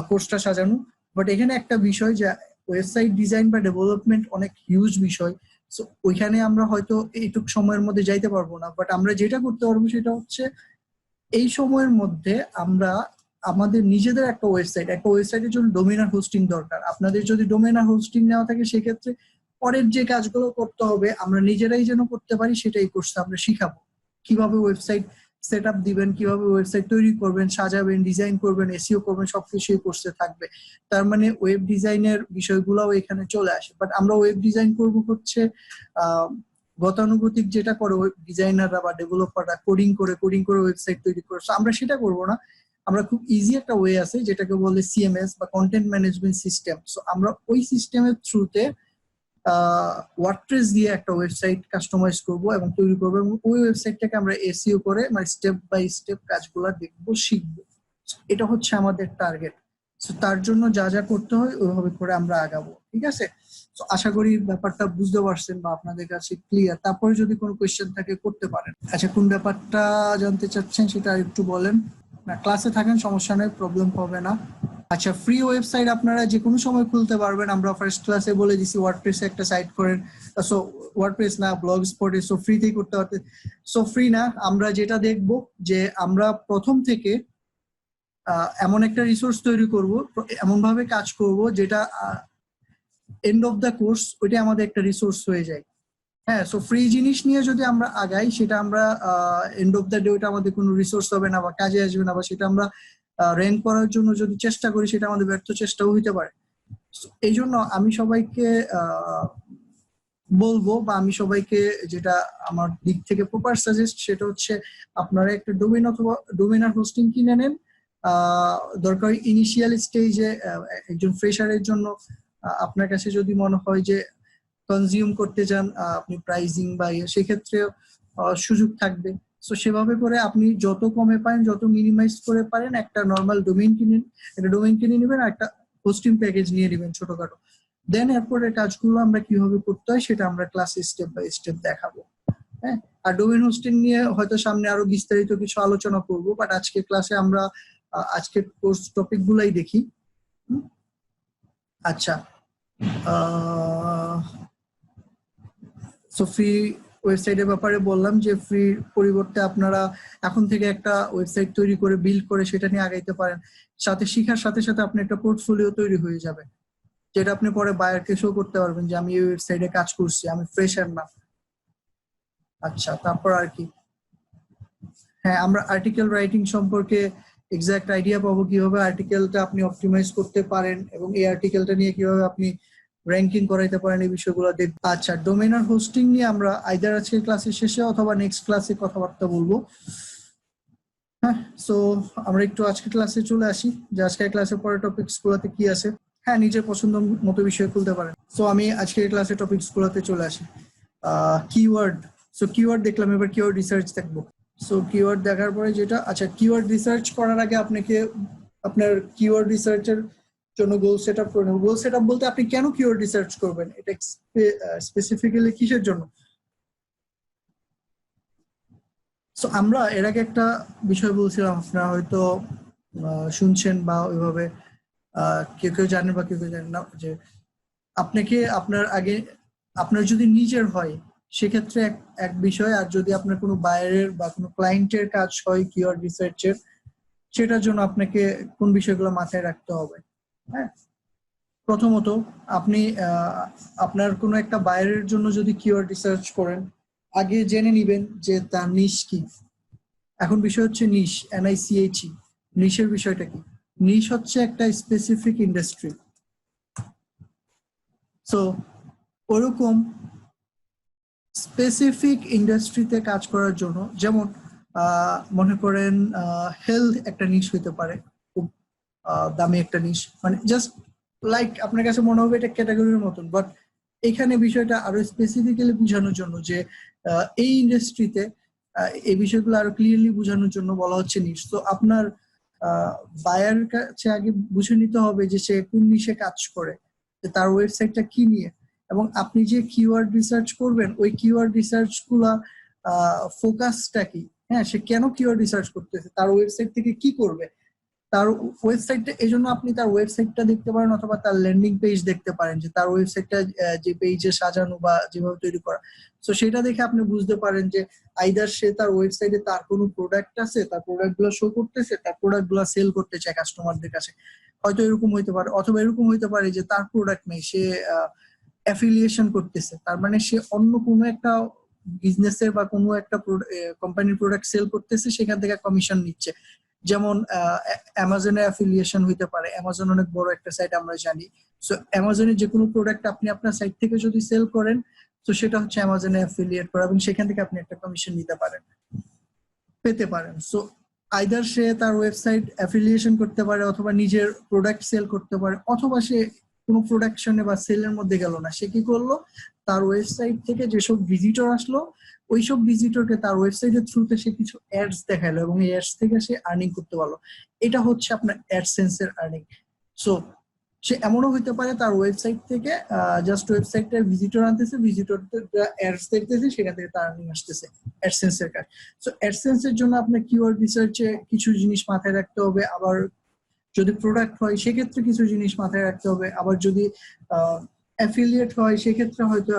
কোর্সটা সাজানো। বাট এখানে একটা বিষয় যে ওয়েবসাইট ডিজাইন বা ডেভেলপমেন্ট অনেক হিউজ বিষয়। সো ওইখানে আমরা হয়তো এইটুক সময়ের মধ্যে যাইতে পারবো না, বাট আমরা যেটা করতে পারবো সেটা হচ্ছে এই সময়ের মধ্যে আমরা আমাদের নিজেদের একটা ওয়েবসাইটের জন্য ডোমেইনার হোস্টিং দরকার। আপনাদের যদি ডোমেইনার হোস্টিং নেওয়া থাকে সেক্ষেত্রে পরের যে কাজগুলো করতে হবে আমরা নিজেরাই যেন করতে পারি, সেটাই কোর্সে আমরা শিখাবো। কিভাবে ওয়েবসাইট সেট আপ দিবেন, কিভাবে ওয়েবসাইট তৈরি করবেন, সাজাবেন, ডিজাইন করবেন, এসইও করবেন, সবকিছুই কোর্সে থাকবে। তার মানে ওয়েব ডিজাইনের বিষয়গুলোও এখানে চলে আসে। বাট আমরা ওয়েব ডিজাইন করবো হচ্ছে গতানুগতিক যেটা করে ওয়েব ডিজাইনাররা বা ডেভেলপাররা কোডিং করে ওয়েবসাইট তৈরি করে, আমরা সেটা করবো না। আমরা খুব ইজি একটা ওয়ে আছে যেটাকে বলে সিএমএস বা কন্টেন্ট ম্যানেজমেন্ট সিস্টেম। সো আমরা ওই সিস্টেমের থ্রুতে ওয়ার্ডপ্রেস দিয়ে একটা ওয়েবসাইট কাস্টমাইজ করব এবং তৈরি করবো, এবং ওই ওয়েবসাইটটাকে আমরা এসইও করে মানে স্টেপ বাই স্টেপ কাজগুলো দেখবো, শিখবো। এটা হচ্ছে আমাদের টার্গেট। সো তার জন্য যা যা করতে হয় ওইভাবে করে আমরা আগাবো, ঠিক আছে? তো আশা করি ব্যাপারটা বুঝতে পারছেন বা আপনাদের কাছে ক্লিয়ার। তারপরে যদি কোনো কোয়েশ্চেন থাকে করতে পারেন। আচ্ছা, কোন ব্যাপারটা জানতে চাচ্ছেন সেটা একটু বলেন। না, ক্লাসে থাকেন, সমস্যা নেই, প্রবলেম হবে না। আচ্ছা, ফ্রি ওয়েবসাইট আপনারা যে কোনো সময় খুলতে পারবেন। আমরা ফার্স্ট ক্লাসে বলে দিছি ওয়ার্ডপ্রেসে একটা সাইট করেন, সো ওয়ার্ডপ্রেস না ব্লগ স্পটে, সো ফ্রিতেই করতে পারতে। সো ফ্রি না, আমরা যেটা দেখব যে আমরা প্রথম থেকে এমন একটা রিসোর্স তৈরি করব, এমন ভাবে কাজ করব যেটা এন্ড অফ দ্য কোর্স ওইটা আমাদের একটা রিসোর্স হয়ে যায়। হ্যাঁ, সো ফ্রি জিনিস নিয়ে যদি আমরা আগাই, সেটা আমরা এন্ড অফ দ্য ডে ওইটা আমাদের কোনো রিসোর্স হবে না বা কাজে আসবে না, বা সেটা আমরা র্যাঙ্ক করার জন্য যদি চেষ্টা করি সেটা আমাদের ব্যর্থ চেষ্টাও হইতে পারে। এই জন্য আমি সবাইকে বলবো, বা আমি সবাইকে যেটা আমার দিক থেকে প্রপার সাজেস্ট, সেটা হচ্ছে আপনারা একটা ডোমেইন অথবা ডোমেইনার হোস্টিং কিনে নেন। দরকার ইনিশিয়াল স্টেজে একজন ফ্রেশারের জন্য আপনার কাছে যদি মনে হয় যে কনজিউম করতে চান আপনি প্রাইজিং বা সেক্ষেত্রে সুযোগ থাকবে। সো সেভাবে করে আপনি যত কমে পারেন, যত মিনিমাইজ করে পারেন, একটা নর্মাল ডোমেইন কিনে নেবেন, আর একটা হোস্টিং প্যাকেজ নিয়ে নেবেন ছোটখাটো। দেন এরপরের কাজগুলো আমরা কিভাবে করতে হয় সেটা আমরা ক্লাসে স্টেপ বাই স্টেপ দেখাবো। হ্যাঁ, আর ডোমেইন হোস্টিং নিয়ে হয়তো সামনে আরো বিস্তারিত কিছু আলোচনা করব, বাট আজকে ক্লাসে আমরা আজকের কোর্স টপিক গুলাই দেখি। আচ্ছা, সো ফ্রি ওয়েবসাইটের ব্যাপারে বললাম যে ফ্রি পরিবর্তে আপনারা এখন থেকে একটা ওয়েবসাইট তৈরি করে বিল্ড করে সেটা নিয়ে আগাইতে পারেন। সাথে শিখার সাথে সাথে আপনি একটা পোর্টফোলিও তৈরি হয়ে যাবে, যেটা আপনি পরে বায়ারকে শো করতে পারবেন যে আমি এই ওয়েবসাইটে কাজ করছি, আমি ফ্রেশার না। আচ্ছা, তারপর আর কি? হ্যাঁ, আমরা আর্টিকেল রাইটিং সম্পর্কে এক্সাক্ট আইডিয়া পাবো, কিভাবে আর্টিকেলটা আপনি অপটিমাইজ করতে পারেন এবং এই আর্টিকেলটা নিয়ে কিভাবে আপনি র্যাঙ্কিং করাইতে পারেন, এই বিষয়গুলো দেখব। আচ্ছা, ডোমেইনার হোস্টিং নিয়ে আমরা আইদার আজকে ক্লাসের শেষে অথবা নেক্সট ক্লাসে কথাবার্তা বলবো। হ্যাঁ, সো আমরা একটু আজকে ক্লাসে চলে আসি যে আজকের ক্লাসের পরে টপিকস গুলোতে কি আছে। হ্যাঁ, নিজের পছন্দ মতো বিষয় খুলতে পারেন। সো আমি আজকের ক্লাসে টপিকস গুলোতে চলে আসি। কিওয়ার্ড। সো কিওয়ার্ড দেখলাম, এবার কিওয়ার্ড রিসার্চ দেখবো। সো কিওয়ার্ড দেখার পরে যেটা, আচ্ছা, কিওয়ার্ড রিসার্চ করার আগে আপনাকে আপনার কিওয়ার্ড রিসার্চের জন্য গোল সেট আপ করে নেব। গোল সেট আপ বলতে আপনি কেন কিওয়ার্ড রিসার্চ করবেন, এটা স্পেসিফিক্যালি কিসের জন্য। সো আমরা এর আগে একটা বিষয় বলছিলাম, আপনারা হয়তো শুনছেন বা ওইভাবে কেউ কেউ জানেন বা কেউ কেউ জানেন না, যে আপনাকে আপনার যদি নিজের হয় সেক্ষেত্রে এক বিষয়, আর যদি আপনার কোনো বায়ারের বা কোনো ক্লায়েন্টের কাজ হয় কিওয়ার্ড রিসার্চের, সেটার জন্য আপনাকে কোন বিষয়গুলো মাথায় রাখতে হবে। হ্যাঁ, প্রথমত আপনি আপনার কোনো একটা বায়ারের জন্য যদি কিওয়ার্ড রিসার্চ করেন, আগে জেনে নিবেন যে তার নিশ কি। এখন বিষয় হচ্ছে নিশ, NICHE, নিশের বিষয়টা কি? নিশ হচ্ছে একটা স্পেসিফিক ইন্ডাস্ট্রি। সো ওরকম স্পেসিফিক ইন্ডাস্ট্রিতে কাজ করার জন্য, যেমন মনে করেন হেলথ একটা নিশ হইতে পারে, খুব দামি একটা নিশ, মানে জাস্ট লাইক আপনার কাছে মনে হবে এটা ক্যাটাগরির মতন, বাট এখানে বিষয়টা আরো স্পেসিফিক্যালি বোঝানোর জন্য যে এই ইন্ডাস্ট্রিতে এই বিষয়গুলো আরো ক্লিয়ারলি বোঝানোর জন্য বলা হচ্ছে নিশ। তো আপনার বায়ার কাছে আগে বুঝে নিতে হবে যে সে কোন নিশে কাজ করে, যে তার ওয়েবসাইটটা কি নিয়ে, এবং আপনি যে কিওয়ার্ড রিসার্চ করবেন ওই কিওয়ার্ড রিসার্চ গুলা ফোকাসটা কি। হ্যাঁ, সে কেন কিওয়ার্ড রিসার্চ করতেছে, তার ওয়েবসাইট থেকে কি করবে, তার ওয়েবসাইটটা, এই জন্য আপনি তার ওয়েবসাইটটা দেখতে পারেন অথবা তার ল্যান্ডিং পেজ দেখতে পারেন, যে তার ওয়েবসাইটটা যে পেজে সাজানো বা যেভাবে তৈরি করা। তো সেটা দেখে আপনি বুঝতে পারেন যে আইদার সে তার ওয়েবসাইটে তার কোনো প্রোডাক্ট আছে, তার প্রোডাক্ট গুলো শো করতেছে, তার প্রোডাক্ট গুলো সেল করতে চায় কাস্টমারদের কাছে, হয়তো এরকম হইতে পারে, অথবা এরকম হইতে পারে যে তার প্রোডাক্ট নেই, সে অ্যাফিলিয়েশন করতেছে, তার মানে সে অন্য কোনো একটা বিজনেসের বা কোনো একটা কোম্পানির প্রোডাক্ট সেল করতেছে, সেখান থেকে কমিশন নিচ্ছে। যেমন অ্যামাজনে অ্যাফিলিয়েশন হইতে পারে, অ্যামাজন অনেক বড় একটা সাইট আমরা জানি। সো অ্যামাজনে যে কোনো প্রোডাক্ট আপনি আপনার সাইট থেকে যদি সেল করেন, তো সেটা হচ্ছে অ্যামাজনে অ্যাফিলিয়েট করা, এবং সেখান থেকে আপনি একটা কমিশন পেতে পারেন। সো আইদার সে তার ওয়েবসাইট অ্যাফিলিয়েশন করতে পারে, অথবা নিজের প্রোডাক্ট সেল করতে পারে, অথবা সে কোনো প্রোডাকশনে বা সেলের মধ্যে গেল না, সে কি করলো, তার ওয়েবসাইট থেকে যেসব ভিজিটর আসলো ওইসব ভিজিটরকে তার ওয়েবসাইটের থ্রুতে সে কিছু অ্যাডস দেখালো এবং এই অ্যাডস থেকে সে আর্নিং করতে পারলো। এটা হচ্ছে আপনার অ্যাডসেন্সের আর্নিং। সো সে এমনও হইতে পারে তার ওয়েবসাইট থেকে জাস্ট ওয়েবসাইটটার ভিজিটর আনতেছে, ভিজিটর অ্যাডস দেখতেছে, সেখান থেকে তার আর্নিং আসতেছে, অ্যাডসেন্সের কাজ। সো অ্যাডসেন্সের জন্য আপনার কিওয়ার্ড রিসার্চে কিছু জিনিস মাথায় রাখতে হবে, আবার যদি প্রোডাক্ট হয় সেক্ষেত্রে কিছু জিনিস মাথায় রাখতে হবে, আবার যদি অ্যাফিলিয়েট হয় সেক্ষেত্রে হয়তো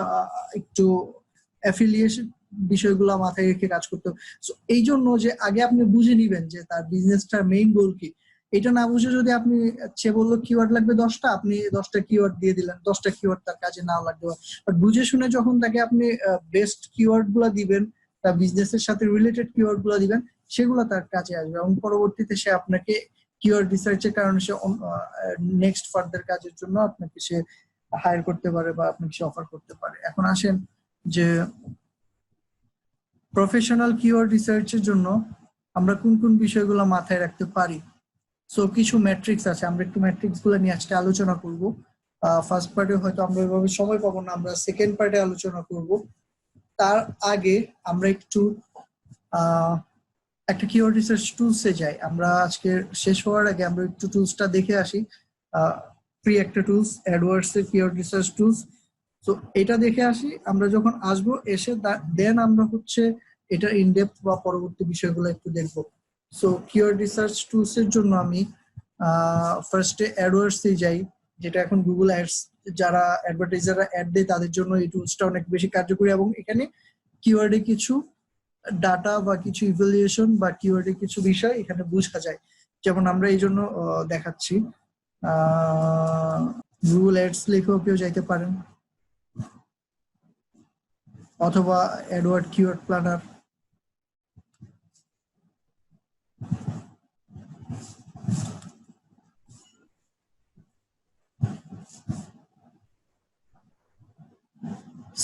একটু অ্যাফিলিয়েশন বিষয়গুলো মাথায় রেখে কাজ করতে হবে। সো এই জন্য যে আগে আপনি বুঝে নিবেন যে তার বিজনেসটার মেইন গোল কি, এটা না বুঝে যদি আপনি, সে বললো কিওয়ার্ড লাগবে 10টা, আপনি 10টা কিওয়ার্ড দিয়ে দিলেন, 10টা কিওয়ার্ড তার কাজে নাও লাগবে। বাট বুঝে শুনে যখন তাকে আপনি বেস্ট কিওয়ার্ড গুলা দিবেন, তার বিজনেসের সাথে রিলেটেড কিওয়ার্ড গুলা দিবেন, সেগুলো তার কাজে আসবে এবং পরবর্তীতে সে আপনাকে কিওয়ার্ড রিসার্চের কারণে সে নেক্সট ফার্দার কাজের জন্য আপনাকে সে হায়ার করতে পারে বা আপনাকে সে অফার করতে পারে। এখন আসেন যে প্রফেশনাল কিওয়ার্ড রিসার্চের জন্য আমরা কোন কোন বিষয়গুলো মাথায় রাখতে পারি। সো কিছু ম্যাট্রিক্স আছে, আমরা একটু ম্যাট্রিক্স গুলো নিয়ে আজকে আলোচনা করব। ফার্স্ট পার্টে হয়তো আমরা এভাবে সময় পাবো না, আমরা সেকেন্ড পার্টে আলোচনা করব। তার আগে আমরা একটু একটা কিওয়ার্ড রিসার্চ টুলসে যাই। আমরা আজকে শেষ হওয়ার আগে আমরা একটু টুলসটা দেখে আসি। ফ্রি একটা টুলস, অ্যাডওয়ার্ডস এর কিওয়ার্ড রিসার্চ টুলস। তো এটা দেখে আসি, আমরা যখন আসবো এসে দেন আমরা হচ্ছে এটা ইনডেপথ বা পরবর্তী বিষয়গুলো একটু দেখবো। সো কিওয়ার্ড রিসার্চ টুলস এর জন্য আমি ফার্স্টে অ্যাডওয়ার্ডস এ যাই, যেটা এখন গুগল অ্যাডস, যারা অ্যাডভার্টাইজাররা অ্যাড দেয় তাদের জন্য এই টুলসটা অনেক বেশি কার্যকরী এবং এখানে কিওয়ার্ডে কিছু ডাটা বা কিছু ইভ্যালুয়েশন বা কিওয়ার্ডে কিছু বিষয় এখানে বোঝা যায়। যেমন আমরা এই জন্য দেখাচ্ছি, গুগল অ্যাডস লিখেও কেউ যাইতে পারেন অথবা অ্যাডওয়ার্ড কিওয়ার্ড প্ল্যানার।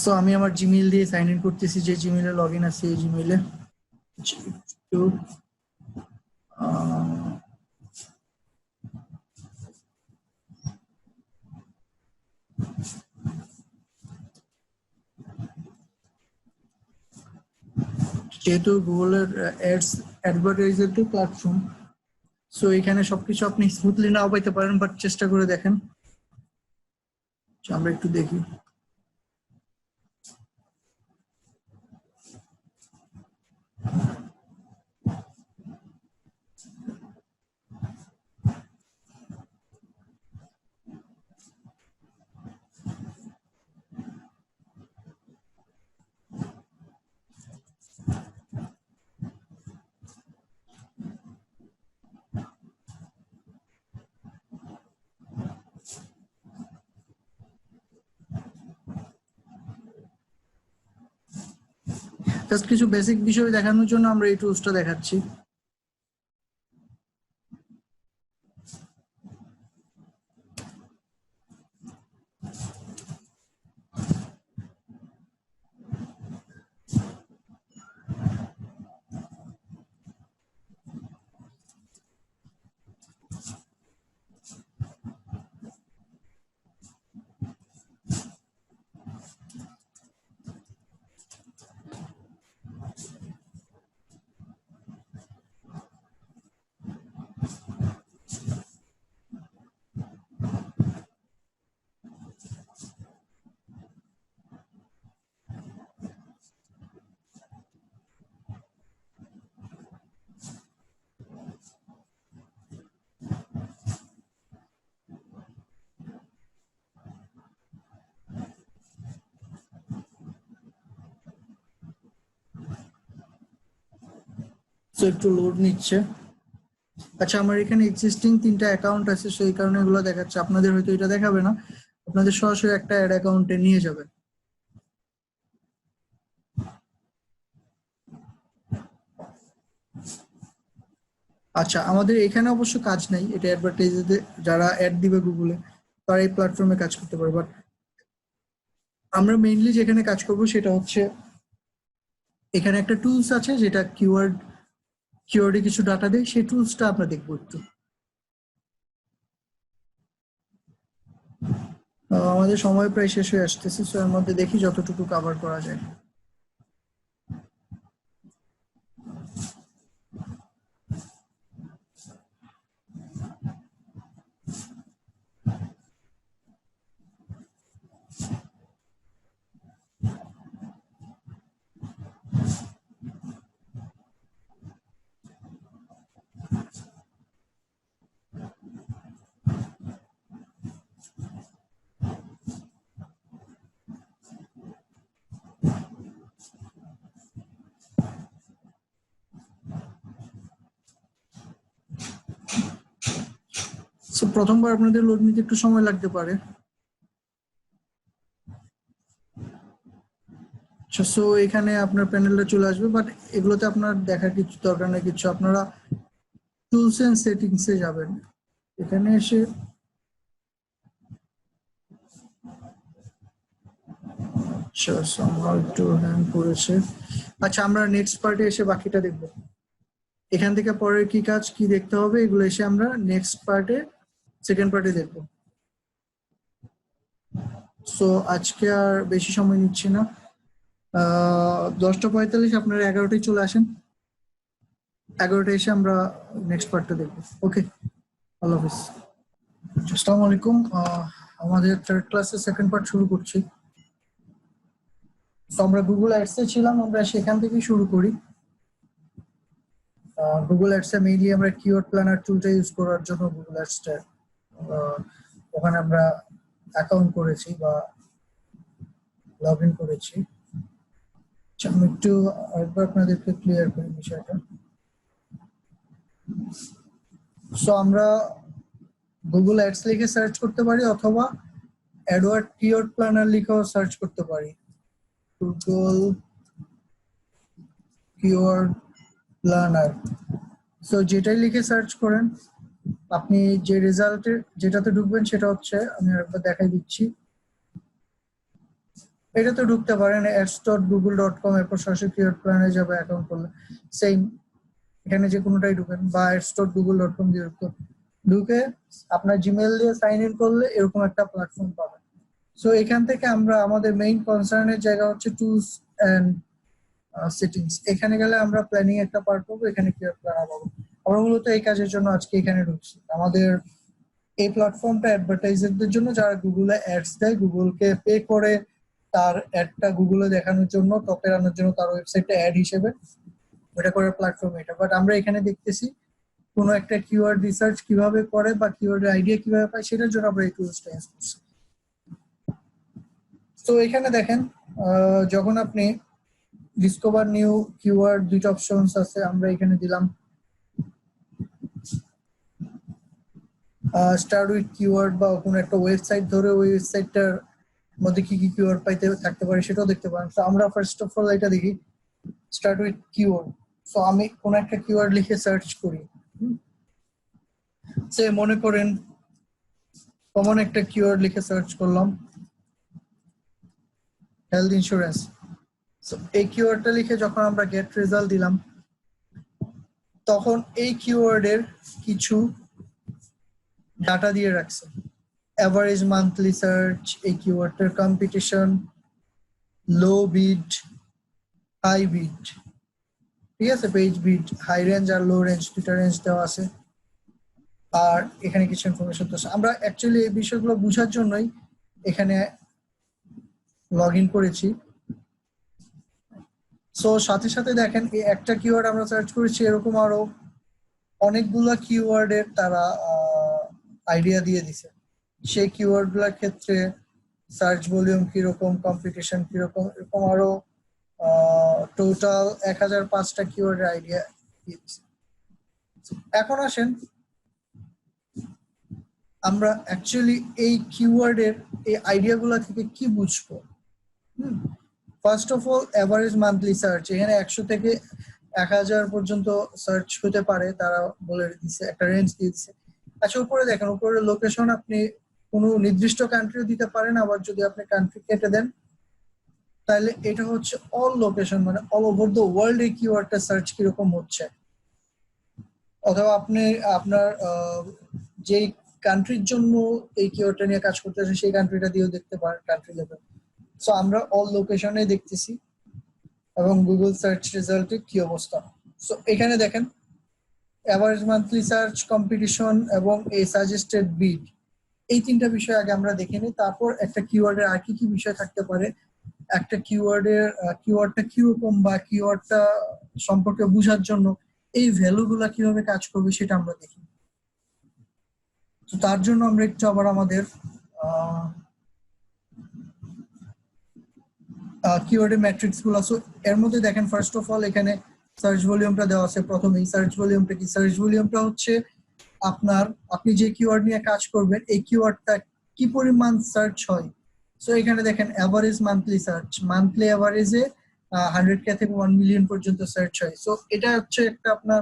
সো আমি আমার জিমেইল দিয়ে সাইন ইন করতেছি, যে জিমেইলে লগ ইন আছে এই জিমেইলে। যেহেতু গুগলের অ্যাডস অ্যাডভার্টাইজারদের প্ল্যাটফর্ম, সো এখানে সবকিছু আপনি স্মুথলি নাও পাইতে পারেন, বাট চেষ্টা করে দেখেন। আমরা একটু দেখি। জাস্ট কিছু বেসিক বিষয় দেখানোর জন্য আমরা এই টুলসটা দেখাচ্ছি। সো একটু লোড নিচ্ছে। আচ্ছা, আমার এখানে এক্সিস্টিং 3টা অ্যাকাউন্ট আছে, সেই কারণে এগুলো দেখাচ্ছে। আপনাদের হয়তো এটা দেখাবে না, আপনাদের সরাসরি একটা অ্যাড অ্যাকাউন্টে নিয়ে যাবে। আচ্ছা, আমাদের এখানে অবশ্য কাজ নাই, এটা অ্যাডভার্টাইজারদের যারা অ্যাড দিবে গুগলে তারা এই প্ল্যাটফর্মে কাজ করতে পারে। বাট আমরা মেইনলি যেখানে কাজ করব সেটা হচ্ছে এখানে একটা টুলস আছে যেটা কিওয়ার্ডে কিছু ডাটা দেয়, সেই টুলসটা আমরা দেখবো একটু। আমাদের সময় প্রায় শেষ হয়ে আসতেছে, সো এর মধ্যে দেখি যতটুকু কভার করা যায়। সো প্রথমবার আপনাদের লোড নিতে একটু সময় লাগতে পারে। সো এখানে আপনার প্যানেলটা চলে আসবে, বাট এগুলোতে আপনার দেখার কিছু দরকার নেই। কিছু আপনারা টুলস এন্ড সেটিংস এ যাবেন, এখানে এসে আমার একটু হ্যাং করেছে। আচ্ছা, আমরা নেক্সট পার্টে এসে বাকিটা দেখবো। এখান থেকে পরের কি কাজ কি দেখতে হবে এগুলো এসে আমরা নেক্সট পার্টে, সেকেন্ড পার্টে দেখবো। সো আজকে আর বেশি সময় নিচ্ছি না, 10:45 আপনারা 11টায় চলে আসেন, 11টায় এসে আমরা নেক্সট পার্টটা দেখবো। ওকে, আল্লাহ হাফিজ। আসসালামু আলাইকুম, আমাদের থার্ড ক্লাসের সেকেন্ড পার্ট শুরু করছি। তো আমরা গুগল অ্যাডস এ ছিলাম, আমরা সেখান থেকেই শুরু করি। গুগল অ্যাডস এ মেইনলি আমরা কিওয়ার্ড প্ল্যানার টুলটা ইউজ করার জন্য গুগল অ্যাডসটা ওখানে আমরা অ্যাকাউন্ট করেছি বা লগ ইন করেছি। আমি একটু আরেকবার আপনাদেরকে ক্লিয়ার করি বিষয়টা। সো আমরা গুগল অ্যাডস লিখে সার্চ করতে পারি অথবা অ্যাডওয়ার্ড কিওয়ার্ড প্ল্যানার লিখেও সার্চ করতে পারি। গুগল কিওয়ার্ড প্ল্যানার, সো যেটাই লিখে সার্চ করেন আপনি যে রেজাল্টের যেটাতে ঢুকবেন সেটা হচ্ছে, আমি আরেকবার দেখাই দিচ্ছি, এটাতে ঢুকতে পারেন ads.google.com, এরপর সরাসরি কিওয়ার্ড প্ল্যানারে যাবে অ্যাকাউন্ট করলে, সেম এখানে যে কোনোটাই ঢুকেন বা ads.google.com দিয়ে ঢুকে আপনার জিমেইল দিয়ে সাইন ইন করলে এরকম একটা প্ল্যাটফর্ম পাবেন। সো এখান থেকে আমরা আমাদের মেইন কনসার্নের জায়গা হচ্ছে টুলস এন্ড সেটিংস। এখানে গেলে আমরা প্ল্যানিং একটা পার্ট পাবো, এখানে কিওয়ার্ড প্ল্যানার পাবো। আমরা মূলত এই কাজের জন্য আজকে এখানে ঢুকছি। আমাদের এই প্ল্যাটফর্মটা অ্যাডভার্টাইজারদের জন্য, যারা গুগলে অ্যাডস দেয়, গুগলকে পে করে তার অ্যাডটা গুগলে দেখানোর জন্য, টপে আনার জন্য তার ওয়েবসাইটে অ্যাড হিসেবে ওটা করার প্ল্যাটফর্ম এটা। বাট আমরা এখানে দেখতেছি কোনো একটা কিওয়ার্ড রিসার্চ কিভাবে করে বা কিওয়ার্ডের আইডিয়া কিভাবে পায়, সেটার জন্য আমরা এই টুলসটা ইউজ করছি। তো এখানে দেখেন, যখন আপনি ডিসকভার নিউ কিওয়ার্ড, দুইটা অপশনস আছে, আমরা এখানে দিলাম স্টার্ট উইথ কিওয়ার্ড, বা কোনো একটা ওয়েবসাইট ধরে ওই ওয়েবসাইটটার মধ্যে কি কি কিওয়ার্ড পাইতে থাকতে পারে সেটাও দেখতে পারেন। তো আমরা ফার্স্ট অফ অল এটা দেখি, স্টার্ট উইথ কিওয়ার্ড। সো আমি কোন একটা কিওয়ার্ড লিখে সার্চ করি, সে মনে করেন কমন একটা কিওয়ার্ড লিখে সার্চ করলাম হেলথ ইন্স্যুরেন্স। সো এই কিওয়ার্ডটা লিখে যখন আমরা গেট রেজাল্ট দিলাম, তখন এই কিওয়ার্ডের কিছু ডাটা দিয়ে রাখছে, অ্যাভারেজ মান্থলি সার্চ, এই কিওয়ার্ডটার কম্পিটিশন, লো বিড, হাই বিড, ঠিক আছে, পেজ বিড, হাই রেঞ্জ আর লো রেঞ্জ দুটা রেঞ্জ দেওয়া আছে। আর এখানে কিছু ইনফরমেশন তো আমরা অ্যাকচুয়ালি এই বিষয়গুলো বোঝার জন্যই এখানে লগ ইন করেছি। সো সাথে সাথে দেখেন এই একটা কিওয়ার্ড আমরা সার্চ করেছি, এরকম আরো অনেকগুলা কিওয়ার্ডের তারা আইডিয়া দিয়ে দিছে। সেই কিওয়ার্ড গুলোর ক্ষেত্রে সার্চ ভলিউম কিরকম, কম্পিটিশন কিরকম, এরকম আরো টোটাল 1005টা কিওয়ার্ডের আইডিয়া দিয়ে দিছে। এখন আসেন আমরা অ্যাকচুয়ালি এই কিওয়ার্ডের এই আইডিয়াগুলো থেকে কি বুঝবো। First of all average monthly search, এখানে 100 থেকে 1000 পর্যন্ত সার্চ হতে পারে, তারা বলে দিচ্ছে, একটা রেঞ্জ দিয়ে দিচ্ছে। আচ্ছা, উপরে দেখেন, উপরে লোকেশন আপনি কোনো নির্দিষ্ট কান্ট্রিও দিতে পারেন, আবার যদি আপনি কান্ট্রি কেটে দেন তাহলে এটা হচ্ছে অল লোকেশন, মানে অল ওভার দ্য ওয়ার্ল্ড এই কিওয়ার্ডটা সার্চ কিরকম হচ্ছে। অথবা আপনি আপনার যেই কান্ট্রির জন্য এই কিওয়ার্ডটা নিয়ে কাজ করতেছে সেই কান্ট্রিটা দিয়েও দেখতে পারেন, কান্ট্রি লেভেল। সো আমরা অল লোকেশনে দেখতেছি এবং গুগল সার্চ রেজাল্টে কি অবস্থা। সো এখানে দেখেন এভারেজ মান্থলি সার্চ, কম্পিটিশন এবং এই সাজেস্টেড বিড, এই তিনটা বিষয় আগে আমরা দেখে নিই, তারপর একটা কিওয়ার্ডের আর কি কি বিষয় থাকতে পারে, একটা কিওয়ার্ডটা কিরকম বা কিওয়ার্ডটা সম্পর্কে বোঝার জন্য এই ভ্যালুগুলা কিভাবে কাজ করবে সেটা আমরা দেখি। তো তার জন্য আমরা একটু আবার আমাদের কিওয়ার্ডের ম্যাট্রিক্স গুলো, সো এর মধ্যে দেখেন ফার্স্ট অফ অল এখানে সার্চ ভলিউমটা দেওয়া আছে। প্রথমেই সার্চ ভলিউমটা কি? সার্চ ভলিউমটা হচ্ছে আপনি যে কিওয়ার্ড নিয়ে কাজ করবেন এই কিওয়ার্ডটা কি পরিমাণ সার্চ হয়। সো এখানে দেখেন এভারেজ মান্থলি সার্চ, মান্থলি এভারেজে 100K থেকে 1 মিলিয়ন পর্যন্ত সার্চ হয়। সো এটা হচ্ছে একটা আপনার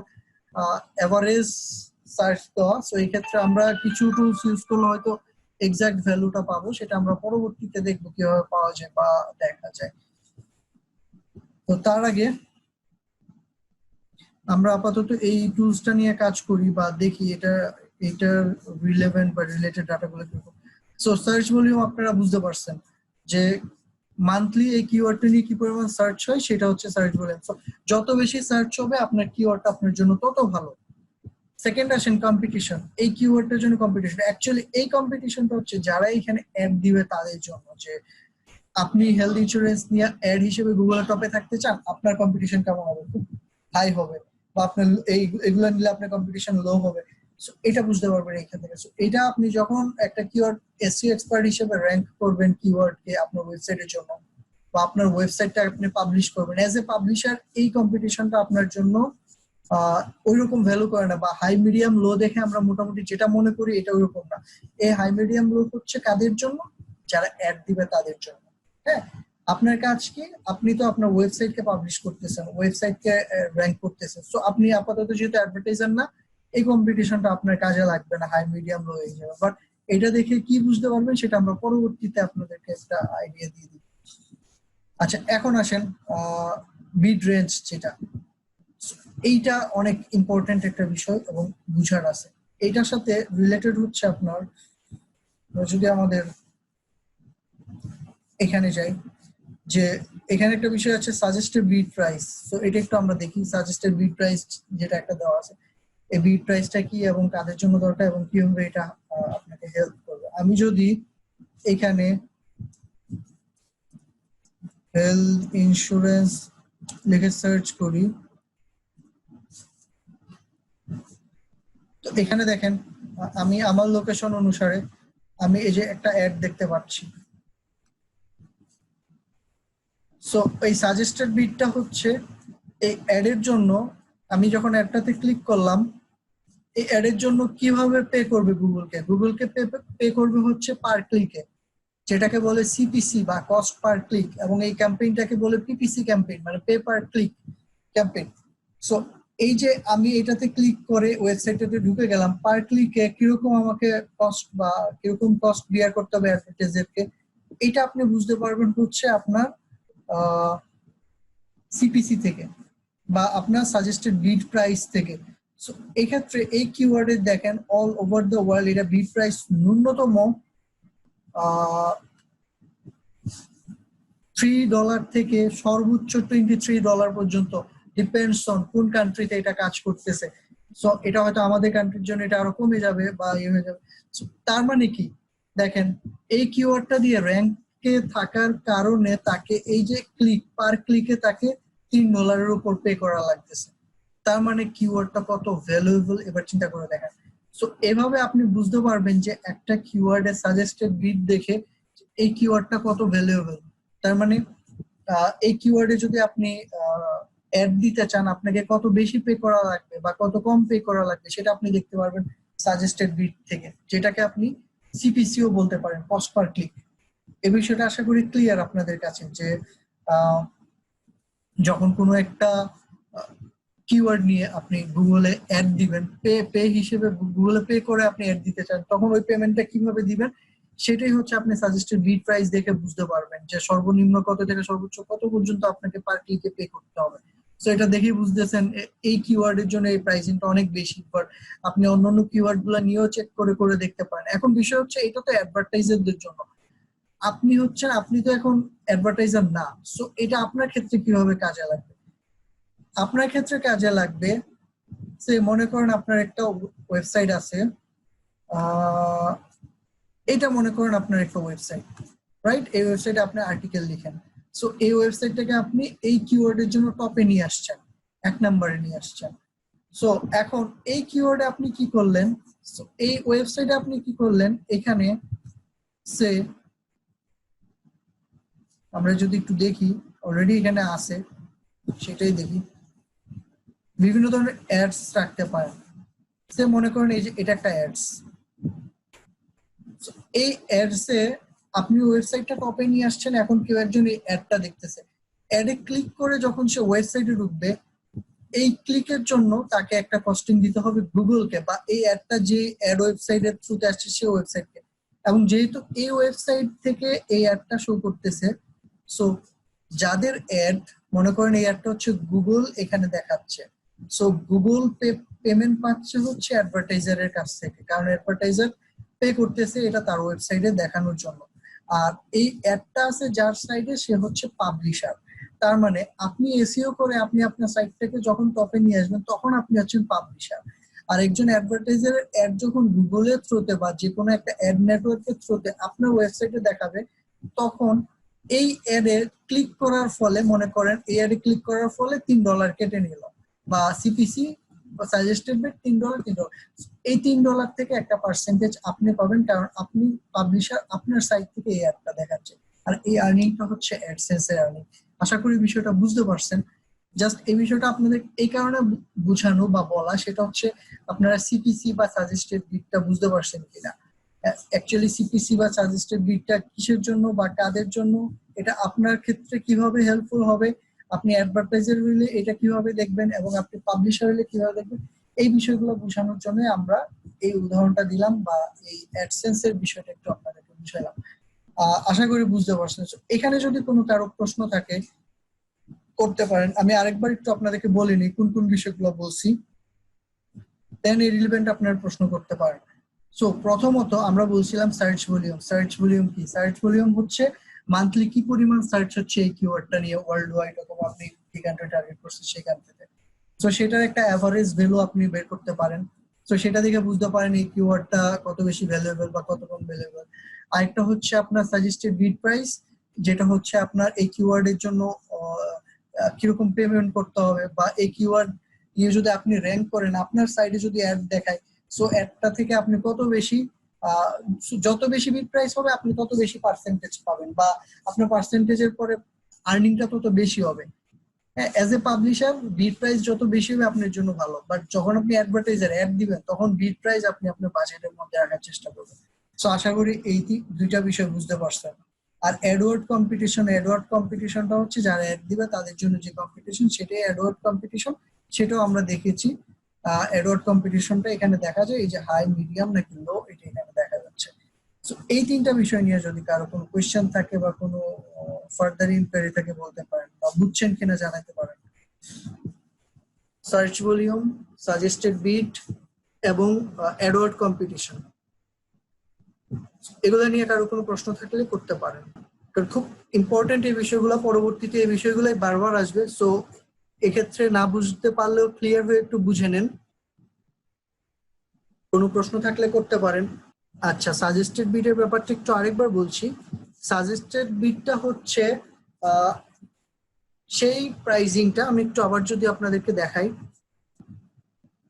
এভারেজ সার্চ দেওয়া। সো এই ক্ষেত্রে আমরা কিছু টুলস ইউজ করলে হয়তো এক্সাক্ট ভ্যালুটা পাবো, সেটা আমরা পরবর্তীতে দেখবো কিভাবে পাওয়া যায় বা দেখা যায়। তো তার আগে আমরা আপাতত এই টুলসটা নিয়ে কাজ করি বা দেখি এটার রিলেভেন্ট বা রিলেটেড ডাটাগুলো কিরকম। সো সার্চ ভলিউম আপনারা বুঝতে পারছেন যে মান্থলি এই কিওয়ার্ডটা নিয়ে কি পরিমাণ সার্চ হয় সেটা হচ্ছে সার্চ ভলিউম। সো যত বেশি সার্চ হবে আপনার কিওয়ার্ডটা আপনার জন্য তত ভালো। সেকেন্ড আসেন কম্পিটিশন। এই কিওয়ার্ডটার জন্য কম্পিটিশন, অ্যাকচুয়ালি এই কম্পিটিশনটা হচ্ছে যারা এখানে অ্যাড দিবে তাদের জন্য, যে আপনি হেলথ ইন্স্যুরেন্স নিয়ে অ্যাড হিসেবে গুগলের টপে থাকতে চান, আপনার কম্পিটিশন কেমন হবে? খুব হাই হবে, বা আপনার এগুলো নিলে আপনার কম্পিটিশন লো হবে। সো এটা বুঝতে পারবেন এইখান থেকে। সো এটা আপনি যখন একটা কিওয়ার্ড এসইও এক্সপার্ট হিসেবে র্যাঙ্ক করবেন কিওয়ার্ডকে আপনার ওয়েবসাইটের জন্য, বা আপনার ওয়েবসাইটটা আপনি পাবলিশ করবেন অ্যাজ এ পাবলিশার, এই কম্পিটিশনটা আপনার জন্য ওইরকম ভ্যালু করে না, বা হাই মিডিয়াম লো দেখে আমরা মোটামুটি যেটা মনে করি এটা ওইরকম না। এই হাই মিডিয়াম লো হচ্ছে কাদের জন্য? যারা অ্যাড দিবে তাদের জন্য। হ্যাঁ, আপনার কাজ কি? আপনি তো আপনার ওয়েবসাইটকে পাবলিশ করতেছেন, ওয়েবসাইটকে র্যাঙ্ক করতেছেন। সো আপনি আপাতত যেহেতু অ্যাডভার্টাইজার না, এই কম্পিটিশনটা আপনার কাজে লাগবে না, হাই মিডিয়াম লো হয়ে যাবে। বাট এটা দেখে কি বুঝতে পারবেন সেটা আমরা পরবর্তীতে আপনাদেরকে একটা আইডিয়া দিয়ে দিই। আচ্ছা, এখন আসেন বিড রেঞ্জ, যেটা এইটা অনেক ইম্পর্টেন্ট একটা বিষয় এবং বুঝার আছে। এইটার সাথে রিলেটেড হচ্ছে আপনার, যদি আমাদের এখানে যাই, যে এখানে একটা বিষয় আছে সাজেস্টেড বিড প্রাইস। তো এটা একটু আমরা দেখি সাজেস্টেড বিড প্রাইস যেটা একটা দেওয়া আছে, এই বিড প্রাইসটা কি এবং কাদের জন্য দরকার এবং কিভাবে এটা আপনাকে হেল্প করবে। আমি যদি এখানে হেলথ ইন্স্যুরেন্স লিখে সার্চ করি, তো এখানে দেখেন আমি আমার লোকেশন অনুসারে আমি এই যে একটা অ্যাড দেখতে পাচ্ছি। সো এই সাজেস্টেড বিটটা হচ্ছে এই অ্যাডের জন্য, আমি যখন অ্যাডটাতে ক্লিক করলাম, এই অ্যাডের জন্য কিভাবে পে করবে গুগলকে পে করবে হচ্ছে পার ক্লিকে, যেটাকে বলে সিপিসি বা কস্ট পার ক্লিক, এবং এই ক্যাম্পেইনটাকে বলে পিপিসি ক্যাম্পেইন, মানে pay per click campaign. So এই যে আমি এটাতে ক্লিক করে ওয়েবসাইটটাতে ঢুকে গেলাম, পার ক্লিকে কিরকম আমাকে কস্ট বা কিরকম কস্ট বিয়ার করতে হবে অ্যাডভার্টাইজারকে, এটা আপনি বুঝতে পারবেন হচ্ছে আপনার সিপিসি থেকে বা আপনার সাজেস্টেড বিড প্রাইস থেকে। সো এক্ষেত্রে এই কিওয়ার্ডে দেখেন অল ওভার দ্য ওয়ার্ল্ড এটা বিড প্রাইস ন্যূনতম $3 থেকে সর্বোচ্চ $23 পর্যন্ত, ডিপেন্ডস অন কোন কান্ট্রিতে এটা কাজ করতেছে। সো এটা হয়তো আমাদের কান্ট্রির জন্য এটা আরো কমে যাবে বা ইয়ে হয়ে যাবে। তার মানে কি, দেখেন এই কিওয়ার্ডটা দিয়ে র্যাঙ্কে থাকার কারণে তাকে এই যে পার ক্লিকে তাকে $3 উপর পে করা লাগতেছে। তার মানে কিওয়ার্ডটা কত ভ্যালুয়েবল, এবার চিন্তা করে দেখেন। সো এভাবে আপনি বুঝতে পারবেন যে একটা কিওয়ার্ডের সাজেস্টেড বিড দেখে এই কিওয়ার্ডটা কত ভ্যালুয়েবল। তার মানে এই কিওয়ার্ডে যদি আপনি অ্যাড দিতে চান, আপনাকে কত বেশি পে করা লাগবে বা কত কম পে করা লাগবে সেটা আপনি দেখতে পারবেন সাজেস্টেড বিড থেকে, যেটাকে আপনি সিপিসিও বলতে পারেন, কস্ট পার ক্লিক। এই বিষয়টা আশা করি ক্লিয়ার আপনাদের কাছে, যে যখন কোনো একটা কিওয়ার্ড নিয়ে আপনি গুগলে অ্যাড দিবেন, পে হিসেবে গুগলে পে করে আপনি অ্যাড দিতে চান, তখন ওই পেমেন্টটা কিভাবে দিবেন সেটাই হচ্ছে আপনি সাজেস্টেড বিড প্রাইস দেখে বুঝতে পারবেন যে সর্বনিম্ন কত থেকে সর্বোচ্চ কত পর্যন্ত আপনাকে পার ক্লিকে পে করতে হবে। সো এটা দেখেই বুঝতেছেন এই কিওয়ার্ডের জন্য এই প্রাইসিংটা অনেক বেশি, বাট আপনি অন্যান্য কিওয়ার্ড গুলো নিয়েও চেক করে করে দেখতে পারেন। এখন বিষয় হচ্ছে এটা তো অ্যাডভার্টাইজারদের জন্য, আপনি তো এখন অ্যাডভার্টাইজার না। সো এটা আপনার ক্ষেত্রে কিভাবে কাজে লাগবে? আপনার ক্ষেত্রে কাজে লাগবে সে মনে করেন আপনার একটা ওয়েবসাইট আছে, এটা মনে করেন আপনার একটা ওয়েবসাইট, রাইট? এই ওয়েবসাইটে আপনি আর্টিকেল লিখেন। সো এই ওয়েবসাইটটাকে আপনি এই কিওয়ার্ডের জন্য টপে নিয়ে আসছেন, 1 নম্বরে নিয়ে আসছেন। সো এখন এই কিওয়ার্ডে আপনি কি করলেন, সো এই ওয়েবসাইটে আপনি কি করলেন, এখানে সে আমরা যদি একটু দেখি অলরেডি এখানে আছে, সেটাই দেখি। বিভিন্ন ধরনের অ্যাডস রাখতে পারেন। সে মনে করেন এই যে এটা একটা অ্যাডস, এই অ্যাডস এ আপনি ওয়েবসাইটটা টপে নিয়ে আসছেন, এখন কেউ একজন এই অ্যাডটা দেখতেছে, অ্যাডে ক্লিক করে যখন সে ওয়েবসাইটে ঢুকবে, এই ক্লিকের জন্য তাকে একটা কস্টিং দিতে হবে গুগলকে, বা এই অ্যাডটা যে অ্যাড ওয়েবসাইটের থ্রুতে আসছে সেই ওয়েবসাইটকে। এবং যেহেতু এই ওয়েবসাইট থেকে এই অ্যাডটা শো করতেছে, সো যাদের অ্যাড মনে করেন এই অ্যাডটা হচ্ছে গুগল এখানে দেখাচ্ছে, সো গুগল পেমেন্ট পাচ্ছে হচ্ছে অ্যাডভার্টাইজারের কাছ থেকে, কারণ অ্যাডভার্টাইজার পে করতেছে এটা তার ওয়েবসাইটে দেখানোর জন্য। আর এই অ্যাডটা আছে যার সাইডে, সে হচ্ছে পাবলিশার। তার মানে আপনি এসইও করে আপনি আপনার সাইটটাকে যখন টপে নিয়ে আসবেন, তখন আপনি হচ্ছেন পাবলিশার। আর একজন অ্যাডভার্টাইজারের অ্যাড যখন গুগলের থ্রুতে বা যে কোনো একটা অ্যাড নেটওয়ার্কের থ্রুতে আপনার ওয়েবসাইটে দেখাবে, তখন এই অ্যাডে ক্লিক করার ফলে, মনে করেন এই অ্যাডে ক্লিক করার ফলে $3 কেটে নিল, বা সিপিসি বা সাজেস্টেড বিট $3, এই $3 থেকে একটা পার্সেন্টেজ আপনি পাবেন, কারণ আপনি পাবলিশার, আপনার সাইট থেকে এই অ্যাডটা দেখাচ্ছে। আর এই আর্নিংটা হচ্ছে অ্যাডসেন্স এর আর্নিং। আশা করি বিষয়টা বুঝতে পারছেন। জাস্ট এই বিষয়টা আপনাদের এই কারণে বোঝানো বা বলা, সেটা হচ্ছে আপনারা সিপিসি বা সাজেস্টেড বিটটা বুঝতে পারছেন কিনা। অ্যাকচুয়ালি সিপিসি বা সাজেস্টেড বিটটা কিসের জন্য বা কাদের জন্য, এটা আপনার ক্ষেত্রে কিভাবে হেল্পফুল হবে, আপনি অ্যাডভার্টাইজার হইলে এটা কিভাবে দেখবেন, এবং আপনি পাবলিশার হইলে কিভাবে দেখবেন, এই বিষয়গুলো বোঝানোর জন্য আমরা এই উদাহরণটা দিলাম, বা এই অ্যাডসেন্স এর বিষয়টা একটু আপনাদেরকে বুঝাইলাম। আশা করি বুঝতে পারছেন। এখানে যদি কোনো কারো প্রশ্ন থাকে করতে পারেন। আমি আরেকবার একটু আপনাদেরকে বলিনি কোন কোন বিষয়গুলো বলছি, দেন রিলেভেন্ট আপনার প্রশ্ন করতে পারেন। সো প্রথমত আমরা বলছিলাম সার্চ ভলিউম। সার্চ ভলিউম কি? সার্চ ভলিউম হচ্ছে মান্থলি কি পরিমাণ সার্চ হচ্ছে এই কিওয়ার্ডটা নিয়ে ওয়ার্ল্ড ওয়াইড, অথবা আপনি যে কান্ট্রি টার্গেট করছেন সেই কান্ট্রিতে। সো সেটার একটা অ্যাভারেজ ভ্যালু আপনি বের করতে পারেন। সো সেটা দেখে বুঝতে পারেন এই কিওয়ার্ডটা কত বেশি ভ্যালুয়েবল বা কত কম ভ্যালুয়েবল। আরেকটা হচ্ছে আপনার সাজেস্টেড বিড প্রাইস, যেটা হচ্ছে আপনার এই কিওয়ার্ডের জন্য কিরকম পেমেন্ট করতে হবে, বা এই কিওয়ার্ড নিয়ে যদি আপনি র্যাঙ্ক করেন, আপনার সাইডে যদি অ্যাড দেখায়, সো অ্যাডটা থেকে আপনি কত বেশি, যত বেশি বিড প্রাইস হবে আপনি তত বেশি পার্সেন্টেজ পাবেন, বা আপনার পার্সেন্টেজের পরে আর্নিংটা তত বেশি হবে। As a publisher bid price যত বেশি হবে আপনার জন্য ভালো, বাট যখন আপনি অ্যাডভার্টাইজার অ্যাড দিবেন, তখন বিড প্রাইস আপনি আপনার বাজেটের মধ্যে রাখার চেষ্টা করবেন। সো আশা করি এই দুইটা বিষয় বুঝতে পারছেন। আর অ্যাডওয়ার্ড কম্পিটিশনটা হচ্ছে যারা অ্যাড দিবে তাদের জন্য যে কম্পিটিশন, সেটাই অ্যাডওয়ার্ড কম্পিটিশন, সেটাও আমরা দেখেছি। অ্যাডওয়ার্ড কম্পিটিশনটা এখানে দেখা যায়, এই যে হাই, মিডিয়াম নাকি লো, এটা এখানে দেখা যাচ্ছে। সো এই তিনটা বিষয় নিয়ে যদি কারো কোনো কোয়েশ্চেন থাকে বা কোনো ফার্দার ইনকোয়ারি থাকে বলতে পারেন, বা বুঝছেন কিনা জানাতে পারেন। সার্চ ভলিউম, সাজেস্টেড বিট এবং অ্যাডওয়ার্ড কম্পিটিশন, এগুলো নিয়ে কারো কোনো প্রশ্ন থাকলে করতে পারেন। কারণ খুব ইম্পর্টেন্ট এই বিষয়গুলো, পরবর্তীতে এই বিষয়গুলোই বারবার আসবে। সো এক্ষেত্রে না বুঝতে পারলেও ক্লিয়ার হয়ে একটু বুঝে নেন। কোনো প্রশ্ন থাকলে করতে পারেন। আচ্ছা, সাজেস্টেড বিটের ব্যাপারটা একটু আরেকবার বলছি। সাজেস্টেড বিটটা হচ্ছে সেই প্রাইজিংটা, আমি একটু আবার যদি আপনাদেরকে দেখাই,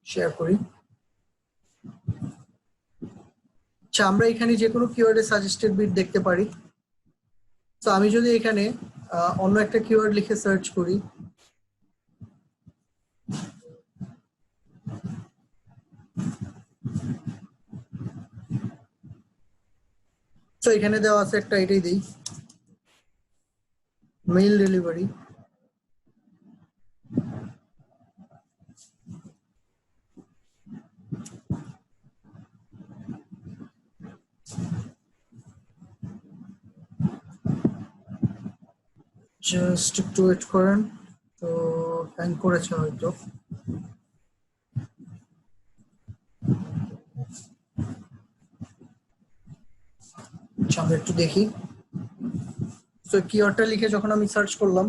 শেয়ার করি। আচ্ছা, আমরা এখানে যে কোনো কিওয়ার্ডে সাজেস্টেড বিট দেখতে পারি। তো আমি যদি এখানে অন্য একটা কিওয়ার্ড লিখে সার্চ করি, তো এখানে দেওয়া আছে একটা, এটাই দিই, মেইল ডেলিভারি। জাস্ট একটু ওয়েট করেন। তো সাইন করেছে হয়তো। আমরা একটু দেখি। তো কিওয়ার্ডটা লিখে যখন আমি সার্চ করলাম,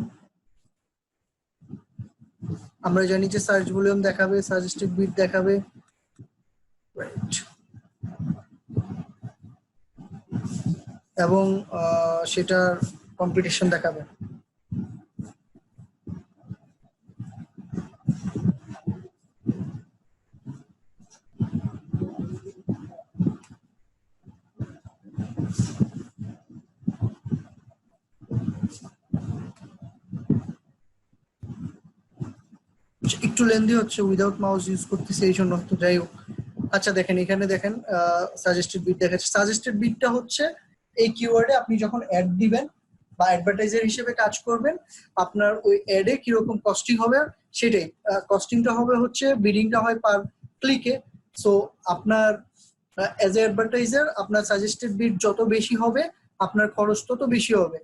আমরা জানি যে সার্চ ভলিউম দেখাবে, সাজেস্টেড বিট দেখাবে, এবং সেটার কম্পিটিশন দেখাবে। একটু লেন্দি হচ্ছে, উইদাউট মাউস ইউজ করতেছি এই জন্য, তো যাই হোক। আচ্ছা দেখেন, এখানে দেখেন সাজেস্টেড বিট দেখাচ্ছে। সাজেস্টেড বিটটা হচ্ছে এই কিওয়ার্ডে আপনি যখন অ্যাড দিবেন বা অ্যাডভার্টাইজার হিসেবে কাজ করবেন, আপনার ওই অ্যাডে কিরকম কস্টিং হবে সেটাই। কস্টিংটা হবে হচ্ছে, বিডিংটা হয় পার ক্লিকে। সো আপনার অ্যাজ এ অ্যাডভার্টাইজার আপনার সাজেস্টেড বিট যত বেশি হবে আপনার খরচ তত বেশি হবে।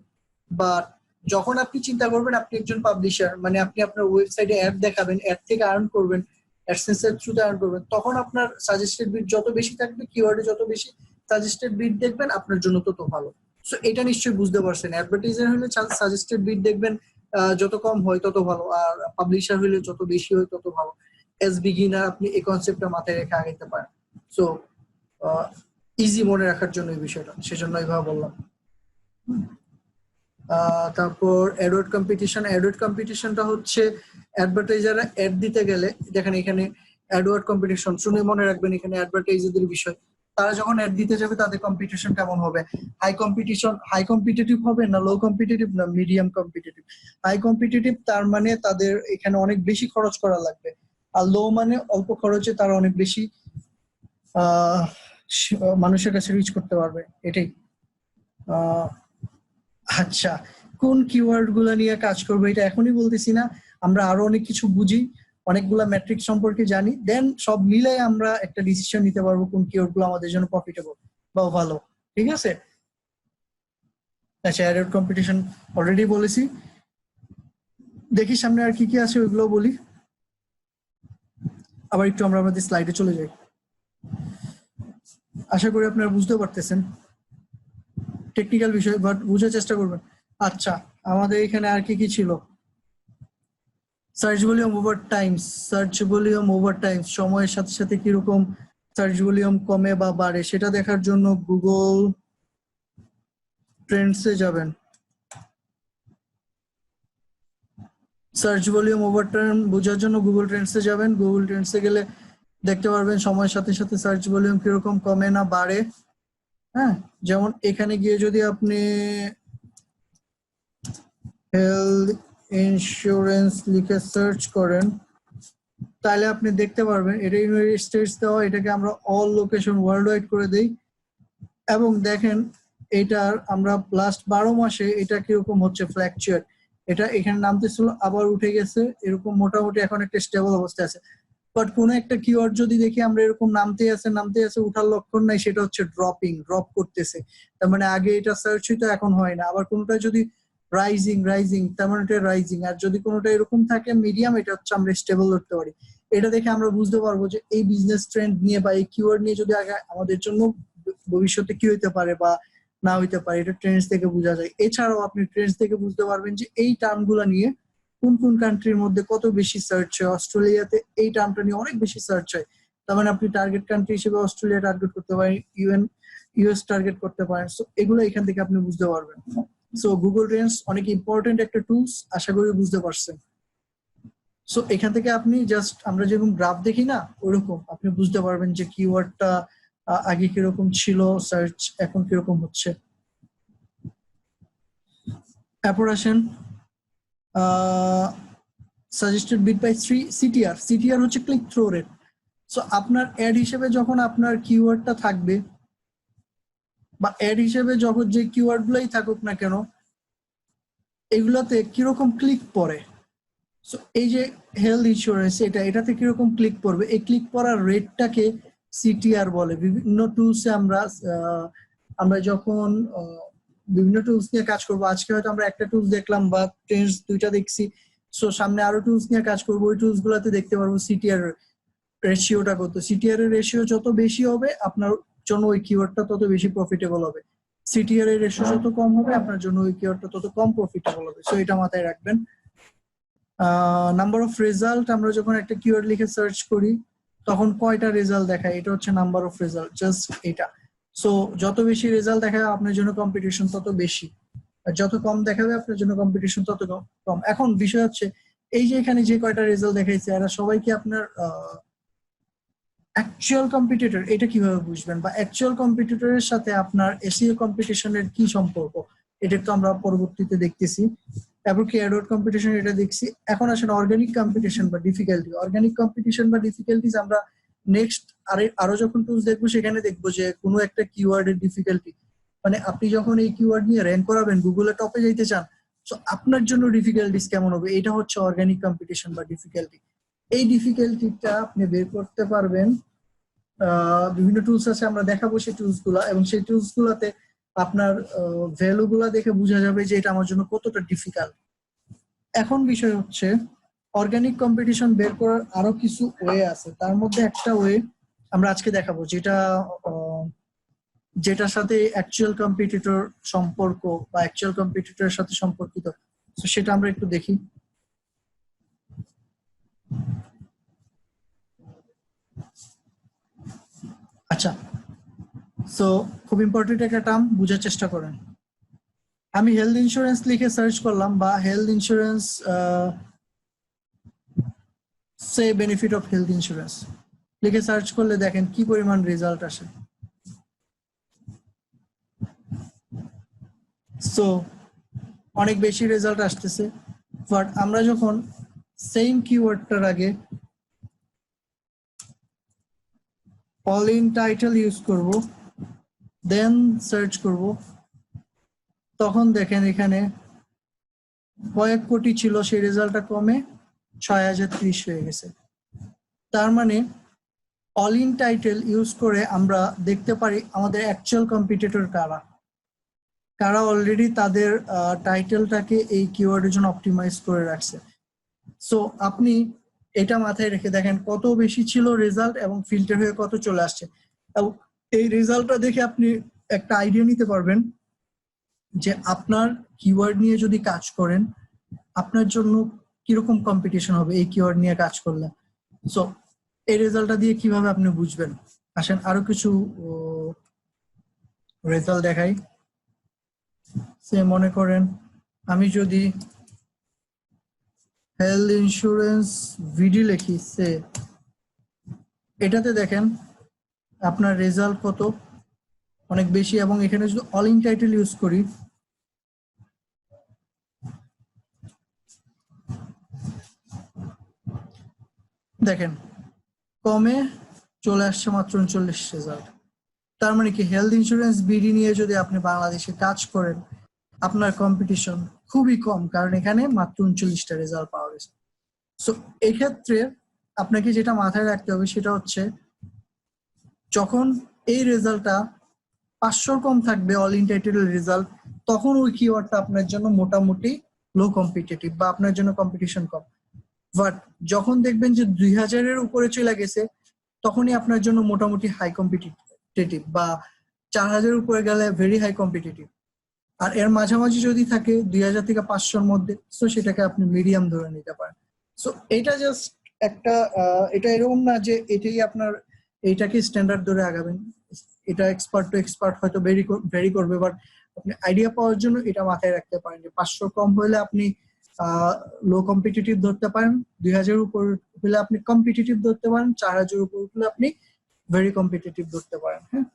বাট যখন আপনি চিন্তা করবেন আপনি একজন পাবলিশার, মানে আপনি আপনার ওয়েবসাইটে অ্যাড দেখাবেন, অ্যাড থেকে আর্ন করবেন, অ্যাডসেন্সের থ্রুতে আর্ন করবেন, তখন আপনার সাজেস্টেড বিট যত বেশি থাকবে, কিওয়ার্ডে যত বেশি সাজেস্টেড বিট দেখবেন আপনার জন্য তত ভালো। সো এটা নিশ্চয়ই বুঝতে পারছেন। অ্যাডভার্টাইজার হলে সাজেস্টেড বিট দেখবেন যত কম হয় তত ভালো, আর পাবলিশার হলে যত বেশি হয় তত ভালো। এজ বিগিনার আপনি এই কনসেপ্টটা মাথায় রেখে আগাইতে পারেন। সো ইজি মনে রাখার জন্য এই বিষয়টা, সেজন্য এইভাবে বললাম। তারপর অ্যাডওয়ার্ড কম্পিটিশন। অ্যাডওয়ার্ড কম্পিটিশনটা হচ্ছে অ্যাডভার্টাইজাররা অ্যাড দিতে গেলে, দেখেন এখানে অ্যাডওয়ার্ড কম্পিটিশন শুনে মনে রাখবেন, এখানে অ্যাডভার্টাইজারদের বিষয়। তারা যখন অ্যাড দিতে যাবে তাদের কম্পিটিশন কেমন হবে? হাই কম্পিটিশন, হাই কম্পিটিটিভ হবে না লো কম্পিটিটিভ না মিডিয়াম কম্পিটিটিভ? হাই কম্পিটিটিভ তার মানে তাদের এখানে অনেক বেশি খরচ করা লাগবে, আর লো মানে অল্প খরচে তারা অনেক বেশি মানুষের কাছে রিচ করতে পারবে, এটাই। আচ্ছা, কোন কিওয়ার্ড গুলা নিয়ে কাজ করবো এটা এখনই বলতেছি না, আমরা আরো অনেক কিছু বুঝি, অনেকগুলা ম্যাট্রিক সম্পর্কে জানি, দেন সব মিলে আমরা একটা ডিসিশন নিতে পারবো কোন কিওয়ার্ড গুলো আমাদের জন্য প্রফিটেবল বা ভালো। ঠিক আছে? আচ্ছা, অ্যাডওয়ার্ড কম্পিটিশন অলরেডি বলেছি। দেখি সামনে আর কি কি আছে ওইগুলো বলি। আবার একটু আমরা আমাদের স্লাইডে চলে যাই। আশা করি আপনারা বুঝতে পারতেছেন, টেকনিক্যাল বিষয়, বাট বুঝার চেষ্টা করবেন। আচ্ছা, আমাদের এখানে আর কি কি ছিল? Search volume over time. Search volume over time, সময়ের সাথে সাথে কিরকম সার্চ ভলিউম কমে বা বাড়ে সেটা দেখার জন্য গুগল ট্রেন্ডসে যাবেন। সার্চ ভলিউম ওভার টাইম বোঝার জন্য গুগল ট্রেন্ডসে যাবেন। গুগল ট্রেন্ডসে গেলে দেখতে পারবেন সময়ের সাথে সাথে সার্চ ভলিউম কিরকম কমে না বাড়ে। হ্যাঁ, যেমন এখানে গিয়ে যদি আপনি হেলথ ইন্স্যুরেন্স লিখে সার্চ করেন তাহলে আপনি দেখতে পারবেন এটা ইউনাইটেড স্টেটস দেওয়া, এটাকে আমরা অল লোকেশন ওয়ার্ল্ড ওয়াইড করে দেই, এবং দেখেন এটার আমরা লাস্ট 12 মাসে এটা কিরকম হচ্ছে ফ্ল্যাকচুয়েট। এটা এখানে নামতেছিল আবার উঠে গেছে, এরকম মোটামুটি এখন একটা স্টেবল অবস্থায় আছে। বাট কোন একটা কিওয়ার্ড যদি দেখি আমরা এরকম নামতে আছে উঠার লক্ষণ নাই, সেটা হচ্ছে ড্রপ করতেছে, তার মানে আগে এটা সার্চ হইতো এখন হয় না। আবার কোনটা যদি রাইজিং তার মানে এটা রাইজিং, আর যদি কোনটা এরকম থাকে মিডিয়াম, এটা হচ্ছে আমরা স্টেবল ধরতে পারি। এটা দেখে আমরা বুঝতে পারবো যে এই বিজনেস ট্রেন্ড নিয়ে বা এই কিওয়ার্ড নিয়ে যদি আগে আমাদের জন্য ভবিষ্যতে কি হইতে পারে বা না হইতে পারে, এটা ট্রেন্ডস থেকে বোঝা যায়। এছাড়াও আপনি ট্রেন্ডস থেকে বুঝতে পারবেন যে এই টার্মগুলো নিয়ে কোন কোন কান্ট্রির মধ্যে কত বেশি সার্চ হয়। অস্ট্রেলিয়াতে এই টার্মটা নিয়ে অনেক বেশি সার্চ হয়, তার মানে আপনি টার্গেট কান্ট্রি হিসেবে অস্ট্রেলিয়া টার্গেট করতে পারেন, ইউএস টার্গেট করতে পারেন। সো এগুলো এখান থেকে আপনি বুঝতে পারবেন। সো গুগল ট্রেন্ডস অনেক ইম্পর্টেন্ট একটা টুলস, আশা করি বুঝতে পারছেন। সো এখান থেকে আপনি জাস্ট আমরা যেরকম গ্রাফ দেখি না ওরকম আপনি বুঝতে পারবেন যে কিওয়ার্ডটা আগে কিরকম ছিল, সার্চ এখন কিরকম হচ্ছে। তারপর আসেন suggested bid by CTR. CTR হচ্ছে ক্লিক থ্রু রেট। সো আপনার অ্যাড হিসেবে যখন আপনার কিওয়ার্ডটা থাকবে বা অ্যাড হিসেবে যখন যে কিওয়ার্ড গুলাই থাকুক না কেন, এগুলোতে কিরকম ক্লিক পড়ে। সো এই যে হেলথ ইন্স্যুরেন্স, এটাতে কিরকম ক্লিক পড়বে, এই ক্লিক পড়ার রেটটাকে সিটিআর বলে। বিভিন্ন টুলসে আমরা যখন বিভিন্ন টুলস নিয়ে কাজ করবো, আজকে হয়তো আমরা একটা টুলস দেখলাম বা ট্রেন্ডস দুইটা দেখছি, সো সামনে আরো টুলস নিয়ে কাজ করবো, ওই টুলস গুলাতে দেখতে পারবো সিটিআর রেশিওটা কত। সিটিআর এর রেশিও যত বেশি হবে আপনার জন্য ওই কিওয়ার্ডটা তত বেশি প্রফিটেবল হবে, সিটিআর এর রেশিও যত কম হবে আপনার জন্য ওই কিওয়ার্ডটা তত কম প্রফিটেবল হবে। সো এটা মাথায় রাখবেন। নাম্বার অফ রেজাল্ট, আমরা যখন একটা কিওয়ার্ড লিখে সার্চ করি তখন কয়টা রেজাল্ট দেখায়, এটা হচ্ছে নাম্বার অফ রেজাল্ট, জাস্ট এটা। সো যত বেশি রেজাল্ট দেখায় আপনার জন্য কম্পিটিশন তত বেশি, আর যত কম দেখাবে আপনার জন্য কম্পিটিশন তত কম। এখন বিষয় হচ্ছে এই যে এখানে যে কয়টা রেজাল্ট দেখাইছে এরা সবাই কি আপনার অ্যাকচুয়াল কম্পিটিটর? এটা কিভাবে বুঝবেন? বা অ্যাকচুয়াল কম্পিটিটরের সাথে আপনার এসইও কম্পিটিশনের কি সম্পর্ক, এটা তো আমরা পরবর্তীতে দেখতেছি। তারপর কি অ্যাডওয়ার্ড কম্পিটিশন, এটা দেখছি। এখন আসলে অর্গানিক কম্পিটিশন বা ডিফিকাল্টি, অর্গানিক কম্পিটিশন বা ডিফিকাল্টিজ আমরা নেক্সট আরো যখন টুলস দেখবো সেখানে দেখবো যে কোনো একটা কিওয়ার্ডের ডিফিকাল্টি, মানে আপনি যখন এই কিওয়ার্ড নিয়ে র্যাঙ্ক করাবেন, গুগলে টপে যাইতে চান, তো আপনার জন্য ডিফিকাল্টিস কেমন হবে, এটা হচ্ছে অর্গানিক কম্পিটিশন বা ডিফিকাল্টি। এই ডিফিকাল্টিটা আপনি বের করতে পারবেন, বিভিন্ন টুলস আছে আমরা দেখাবো সেই টুলস গুলা, এবং সেই টুলস গুলাতে আপনার ভ্যালু গুলা দেখে বোঝা যাবে যে এটা আমার জন্য কতটা ডিফিকাল্ট। এখন বিষয় হচ্ছে অর্গানিক কম্পিটিশন বের করার আরো কিছু ওয়ে আছে, তার মধ্যে একটা ওয়ে আমরা আজকে দেখাবো যেটার সাথে অ্যাকচুয়াল কম্পিটিটর সম্পর্ক বা অ্যাকচুয়াল কম্পিটিটরের সাথে সম্পর্কিত। তো সেটা আমরা একটু দেখি। আচ্ছা, সো খুব ইম্পর্টেন্ট একটা টার্ম, বোঝার চেষ্টা করেন। আমি হেলথ ইন্স্যুরেন্স লিখে সার্চ করলাম, বা health insurance say benefit of health insurance লিখে সার্চ করলে দেখেন কি পরিমাণ রেজাল্ট আসে। সো অনেক বেশি রেজাল্ট আসতেছে, বাট আমরা যখন সেম কিওয়ার্ডটার আগে অল ইন টাইটেল ইউজ করব, দেন সার্চ করব, তখন দেখেন এখানে কয়েক কোটি ছিল, সেই রেজাল্টটা কমে 6030 হয়ে গেছে। তার মানে অল ইন টাইটেল ইউজ করে আমরা দেখতে পারি আমাদের অ্যাকচুয়াল কম্পিটিটর কারা কারা অলরেডি তাদের টাইটেলটাকে এই কিওয়ার্ডের জন্য অপটিমাইজ করে রাখছে। সো আপনি এটা মাথায় রেখে দেখেন কত বেশি ছিল রেজাল্ট এবং ফিল্টার হয়ে কত চলে আসছে, এবং এই রেজাল্টটা দেখে আপনি একটা আইডিয়া নিতে পারবেন যে আপনার কিওয়ার্ড নিয়ে যদি কাজ করেন আপনার জন্য কিরকম কম্পিটিশন হবে এই কিওয়ার্ড নিয়ে কাজ করলে। সো এই রেজাল্টটা দিয়ে কিভাবে আপনি বুঝবেন, আসেন আরো কিছু রেজাল্ট দেখাই। সে মনে করেন আমি যদি হেলথ ইন্স্যুরেন্স ভিডি লিখি, সে এটাতে দেখেন আপনার রেজাল্ট কত, অনেক বেশি। এবং এখানে যদি অল ইন টাইটেল ইউজ করি, দেখেন কমে চলে আসছে মাত্র 39 রেজাল্ট। তার মানে কি হেলথ ইন্স্যুরেন্স বিডি নিয়ে যদি আপনি বাংলাদেশে কাজ করেন আপনার কম্পিটিশন খুবই কম, কারণ এখানে মাত্র 39টা রেজাল্ট পাওয়া গেছে। সো এক্ষেত্রে আপনাকে যেটা মাথায় রাখতে হবে সেটা হচ্ছে যখন এই রেজাল্টটা 500 কম থাকবে অল ইন টাইটেল রেজাল্ট, তখন ওই কিওয়ার্ডটা আপনার জন্য মোটামুটি লো কম্পিটিটিভ বা আপনার জন্য কম্পিটিশন কম। বাট যখন দেখবেন যে 2000-এর উপরে চলে গেছে তখনই আপনার জন্য মোটামুটি হাই কম্পিটিটিভ, বা 4000 উপরে গেলে ভেরি হাই কম্পিটিটিভ। আর এর মাঝামাঝি যদি থাকে 2000 থেকে 500-র মধ্যে, তো সেটাকে আপনি মিডিয়াম ধরে নিতে পারেন। সো এটা জাস্ট একটা এটা এরকম না যে এটাই আপনার এইটাকে স্ট্যান্ডার্ড ধরে আগাবেন, এটা এক্সপার্ট টু এক্সপার্ট হয়তো ভেরি করবে, বাট আপনি আইডিয়া পাওয়ার জন্য এটা মাথায় রাখতে পারেন যে 500 কম হলে আপনি লো কম্পিটিটিভ ধরতে পারেন, 2000 উপর হলে আপনি কম্পিটিটিভ ধরতে পারেন, 4000 উপর হলে আপনি ভেরি কম্পিটিটিভ ধরতে পারেন। হ্যাঁ,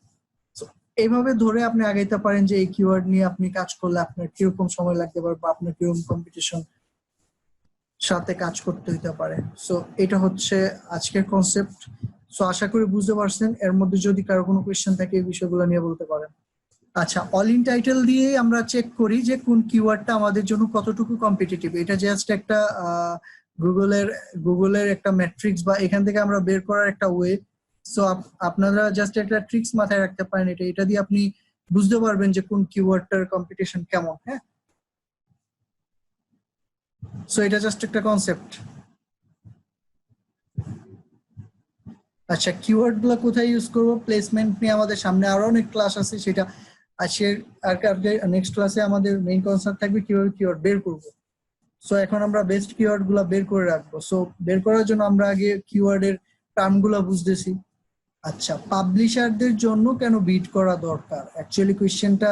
এইভাবে ধরে আপনি আগাইতে পারেন যে এই কিওয়ার্ড নিয়ে আপনি কাজ করলে আপনার কিরকম সময় লাগতে পারে বা আপনার কিরকম কম্পিটিশন সাথে কাজ করতে হইতে পারে। সো এটা হচ্ছে আজকের কনসেপ্ট। সো আশা করি বুঝতে পারছেন। এর মধ্যে যদি কারো কোনো কোয়েশ্চেন থাকে এই বিষয়গুলো নিয়ে বলতে পারেন। আচ্ছা, অল ইন টাইটেল দিয়ে আমরা চেক করি যে কোন কিওয়ার্ডটা আমাদের জন্য কতটুকু কম্পিটিটিভ। এটা জাস্ট একটা গুগলের একটা ম্যাট্রিক্স, বা এখান থেকে আমরা বের করার একটা ওয়ে। সো আপনারা জাস্ট একটা ট্রিক্স মাথায় রাখতে পারেন, এটা দিয়ে আপনি বুঝতে পারবেন যে কোন কিওয়ার্ডটার কম্পিটিশন কেমন। হ্যাঁ, সো এটা জাস্ট একটা কনসেপ্ট। আচ্ছা, কিওয়ার্ড গুলো কোথায় ইউজ করব? প্লেসমেন্ট নিয়ে আমাদের সামনে আরো অনেক ক্লাস আছে, সেটা আজকের আর নেক্সট ক্লাসে আমাদের মেইন কনসেপ্ট থাকবে কিভাবে কিওয়ার্ড বের করব। সো এখন আমরা বেস্ট কিওয়ার্ড গুলো বের করে রাখবো। সো বের করার জন্য আমরা আগে কিওয়ার্ডের টার্ম গুলো বুঝতেছি। আচ্ছা, পাবলিশারদের জন্য কেন বিড করা দরকার? অ্যাকচুয়ালি কোয়েশ্চেনটা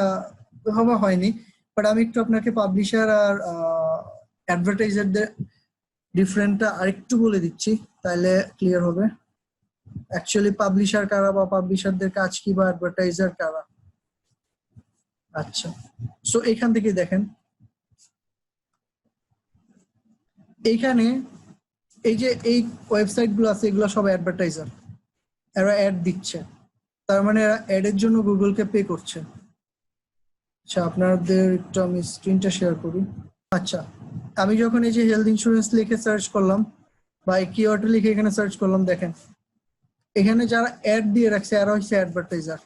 ভাবা হয়নি, বাট আমি একটু আপনাকে পাবলিশার আর অ্যাডভার্টাইজারদের ডিফারেন্টটা আরেকটু বলে দিচ্ছি, তাহলে ক্লিয়ার হবে। অ্যাকচুয়ালি পাবলিশার কারা বা পাবলিশারদের কাজ কি বা অ্যাডভার্টাইজার কারা। আচ্ছা, সো এখান থেকে দেখেন, এইখানে এই যে এই ওয়েবসাইট গুলো আছে এগুলো সব অ্যাডভার্টাইজার, এরা অ্যাড দিচ্ছে, তার মানে এরা অ্যাডের জন্য গুগলকে পে করছে। আচ্ছা, আপনাদের একটু আমি স্ক্রিনটা শেয়ার করি। আচ্ছা, আমি যখন এই যে হেলথ ইন্স্যুরেন্স লিখে সার্চ করলাম বা এই কিওয়ার্ড লিখে এখানে সার্চ করলাম, দেখেন এখানে যারা অ্যাড দিয়ে রাখছে এরা হচ্ছে অ্যাডভার্টাইজার।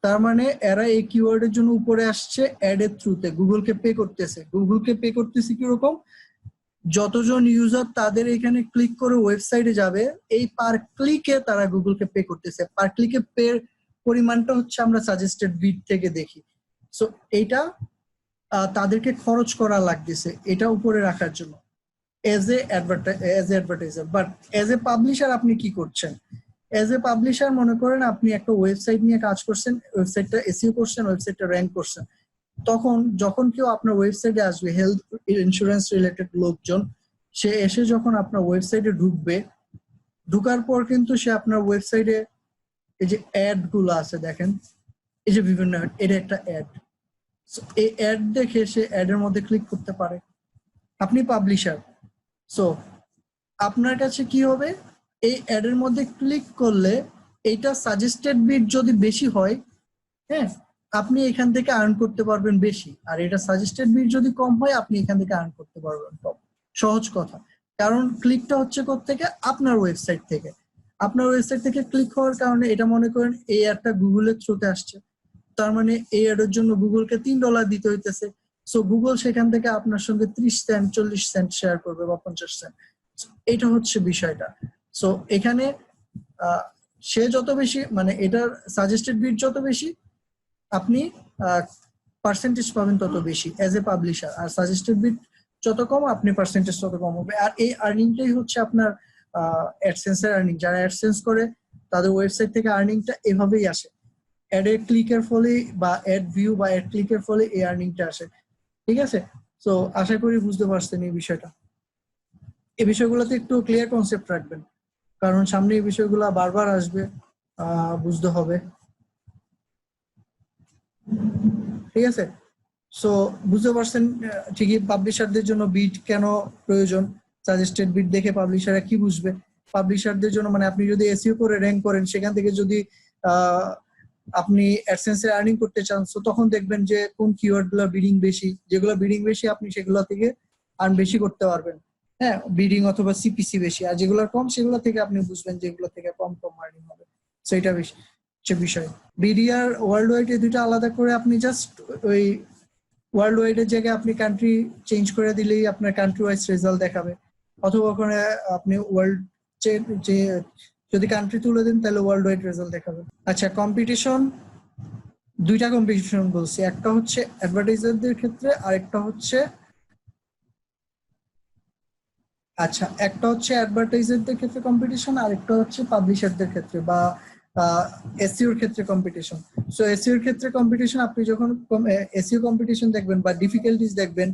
তার মানে এরা এই কিওয়ার্ডের জন্য উপরে আসছে অ্যাডের থ্রুতে, গুগলকে পে করতেছে। গুগলকে পে করতেছে কিরকম? যতজন ইউজার তাদের এখানে ক্লিক করে ওয়েবসাইটে যাবে, এই পার ক্লিকে তারা গুগলকে পে করতেছে। পার ক্লিকে পে পরিমাণটা হচ্ছে আমরা সাজেস্টেড বিড থেকে দেখি। সো এইটা তাদেরকে খরচ করা লাগতেছে এটা উপরে রাখার জন্য as a advertiser. But age a publisher আপনি কি করছেন? এজ এ পাবলিশার মনে করেন আপনি একটা ওয়েবসাইট নিয়ে কাজ করছেন, ওয়েবসাইটটা এসইও করছেন, ওয়েবসাইটটা র্যাঙ্ক করছেন। তখন যখন কেউ আপনার ওয়েবসাইটে আসবে, হেলথ ইন্স্যুরেন্স রিলেটেড লোকজন, সে এসে যখন আপনার ওয়েবসাইটে ঢুকবে, ঢুকার পর কিন্তু সে আপনার ওয়েবসাইটে এই যে অ্যাড গুলো আছে দেখেন, এই যে বিভিন্ন এটা একটা অ্যাড, এই অ্যাড দেখে সে অ্যাড এর মধ্যে ক্লিক করতে পারে। আপনি পাবলিশার, সো আপনার কাছে কি হবে? এই অ্যাড এর মধ্যে ক্লিক করলে এইটা সাজেস্টেড বিড যদি বেশি হয়, হ্যাঁ, আপনি এখান থেকে আর্ন করতে পারবেন বেশি। আর এটা সাজেস্টেড বিড যদি কম হয়, আপনি এখান থেকে আর্ন করতে পারবেন কম। সহজ কথা, কারণ ক্লিকটা হচ্ছে কোত্থেকে? আপনার ওয়েবসাইট থেকে। আপনার ওয়েবসাইট থেকে ক্লিক হওয়ার কারণে এটা মনে করেন এই অ্যাডটা গুগলের থ্রুতে আসছে, তার মানে এই অ্যাডের জন্য গুগলকে $3 দিতে হইতেছে। সো গুগল সেখান থেকে আপনার সঙ্গে 30 সেন্ট 40 সেন্ট শেয়ার করবে বা 50 সেন্ট। এটা হচ্ছে বিষয়টা। সো এখানে সে যত বেশি, মানে এটার সাজেস্টেড বিড যত বেশি, আপনি পার্সেন্টেজ পাবেন তত বেশি এজ এ পাবলিশার। আর সাজেস্টেড বিড যত কম, আপনি পার্সেন্টেজ তত কম হবে। আর এই আর্নিংটাই হচ্ছে আপনার অ্যাডসেন্সের আর্নিং। যারা অ্যাডসেন্স করে তাদের ওয়েবসাইট থেকে আর্নিংটা এভাবেই আসে, অ্যাড এর ক্লিকের ফলে বা অ্যাড ভিউ বা অ্যাড ক্লিকের ফলে এই আর্নিংটা আসে। ঠিক আছে, তো আশা করি বুঝতে পারছেন এই বিষয়টা। এই বিষয়গুলোতে একটু ক্লিয়ার কনসেপ্ট রাখবেন, কারণ সামনে এই বিষয়গুলো বারবার আসবে, বুঝতে হবে। ঠিক আছে, সো বুঝতে পারছেন ঠিকই পাবলিশারদের জন্য বিড কেন প্রয়োজন। সাজেস্টেড বিড দেখে পাবলিশাররা কি বুঝবে? পাবলিশারদের জন্য মানে আপনি যদি এসইও করে র্যাঙ্ক করেন, সেখান থেকে যদি আপনি অ্যাডসেন্সে আর্নিং করতে চান, তো তখন দেখবেন যে কোন কিওয়ার্ড গুলো বিডিং বেশি, যেগুলো বিডিং বেশি আপনি সেগুলো থেকে আর্ন বেশি করতে পারবেন। হ্যাঁ, বিডিং অথবা সিপিসি বেশি, আর যেগুলো কম সেগুলো থেকে আপনি বুঝবেন যেগুলো থেকে কম কম আর্নিং হবে। সেটা বেশি বিষয়। বিডিআর ওয়ার্ল্ড ওয়াইড এই দুটো আলাদা করে আপনি জাস্ট ওই ওয়ার্ল্ড ওয়াইড এর জায়গায় আপনি কান্ট্রি চেঞ্জ করে দিলেই আপনার কান্ট্রি ওয়াইজ রেজাল্ট দেখাবে, অথবা ওখানে আপনি ওয়ার্ল্ড যে যদি কান্ট্রি তুলে দেন তাহলে ওয়ার্ল্ড ওয়াইড রেজাল্ট দেখাবে। আচ্ছা, কম্পিটিশন, দুইটা কম্পিটিশন বলছি, একটা হচ্ছে অ্যাডভার্টাইজারদের ক্ষেত্রে আর একটা হচ্ছে একটা হচ্ছে অ্যাডভার্টাইজারদের ক্ষেত্রে কম্পিটিশন, আর একটা হচ্ছে পাবলিশারদের ক্ষেত্রে বা এসইওর ক্ষেত্রে কম্পিটিশন। সো এসইওর ক্ষেত্রে কম্পিটিশন, আপনি যখন এসইও কম্পিটিশন দেখবেন বা ডিফিকাল্টিজ দেখবেন,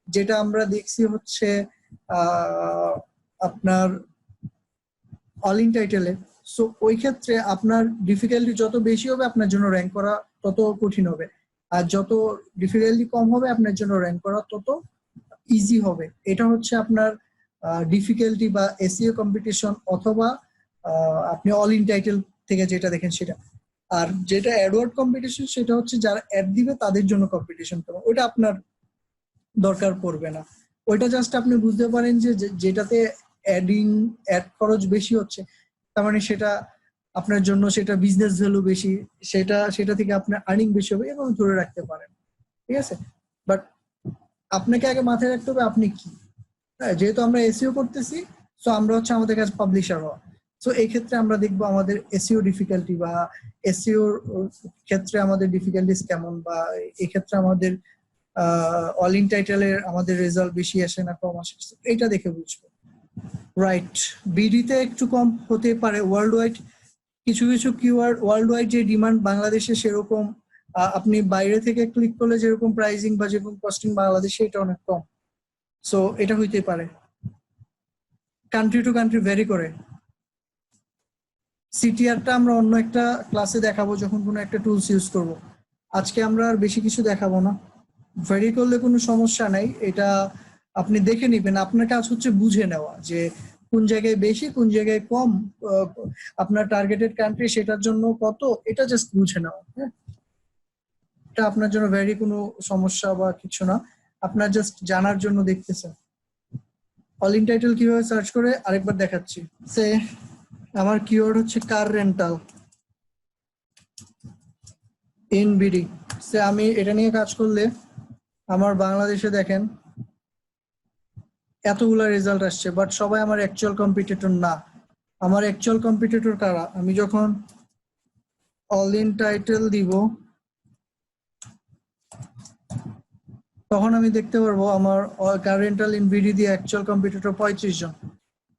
যেটা আমরা দেখছি হচ্ছে আপনার অল ইন টাইটেলে। সো ওই ক্ষেত্রে আপনার ডিফিকাল্টি যত বেশি হবে আপনার জন্য র্যাঙ্ক করা তত কঠিন হবে, আর যত ডিফিকাল্টি কম হবে আপনার জন্য র্যাঙ্ক করা তত ইজি হবে। এটা হচ্ছে আপনার ডিফিকাল্টি বা এসইও কম্পিটিশন, অথবা আপনি অল ইন টাইটেল থেকে যেটা দেখেন সেটা। আর যেটা অ্যাডওয়ার্ড কম্পিটিশন, সেটা হচ্ছে যারা অ্যাড দিবে তাদের জন্য কম্পিটিশন করবে, ওটা আপনার দরকার পড়বে না। ওইটা জাস্ট আপনি বুঝতে পারেন যে যেটাতে অ্যাড খরচ বেশি হচ্ছে, তার মানে সেটা আপনার জন্য সেটা বিজনেস ভ্যালু বেশি, সেটা থেকে আপনার আর্নিং বেশি হবে এবং ধরে রাখতে পারেন। ঠিক আছে, বাট আপনাকে আগে মাথায় রাখতে হবে আপনি কি। হ্যাঁ, যেহেতু আমরা এসইও করতেছি, সো আমরা হচ্ছে আমাদের কাছে পাবলিশার হওয়া। সো এই ক্ষেত্রে আমরা দেখবো আমাদের এসইও ডিফিকাল্টি বা এসইও ক্ষেত্রে আমাদের ডিফিকাল্টিস কেমন, বা এই ক্ষেত্রে আমাদের অল ইন টাইটেলের আমাদের রেজাল্ট বেশি আসে না কম আসে, এটা দেখে বুঝবো। রাইট, বিডিতে একটু কম হতে পারে। ওয়ার্ল্ড ওয়াইড কিছু কিছু কিওয়ার্ড, ওয়ার্ল্ড ওয়াইড যে ডিমান্ড বাংলাদেশে সেরকম আপনি বাইরে থেকে ক্লিক করলে যেরকম প্রাইসিং বা যেরকম কস্টিং বাংলাদেশে এটা অনেক কম। সো এটা হইতে পারে, কান্ট্রি টু কান্ট্রি ভ্যারি করে। সিটিআরটা আমরা অন্য একটা ক্লাসে দেখাবো যখন কোনো একটা টুলস ইউজ করব। আজকে আমরা আর বেশি কিছু দেখাবো না। ভ্যারি করলে কোনো সমস্যা নাই, এটা আপনি দেখে নেবেন। আপনার কাজ হচ্ছে বুঝে নেওয়া যে কোন জায়গায় বেশি কোন জায়গায় কম, আপনার টার্গেটেড কান্ট্রি সেটার জন্য কত, এটা জাস্ট বুঝে নেওয়া। হ্যাঁ, এটা আপনার জন্য ভ্যারি কোনো সমস্যা বা কিছু না, আপনার জাস্ট জানার জন্য দেখতেছেন। অল ইন টাইটেল কিভাবে সার্চ করে আরেকবার দেখাচ্ছি। সে আমার কিওয়ার্ড হচ্ছে কার রেন্টাল ইন বিডি। সে আমি এটা নিয়ে কাজ করলে আমার বাংলাদেশে দেখেন এতগুলা রেজাল্ট আসছে, বাট সবাই আমার অ্যাকচুয়াল কম্পিটিটর না। আমার অ্যাকচুয়াল কম্পিটিটর কারা? আমি যখন অল ইন টাইটেল দিব তখন আমি দেখতে পারবো আমার কার রেন্টাল ইন বিডি দিয়ে অ্যাকচুয়াল কম্পিটিটর 35 জন।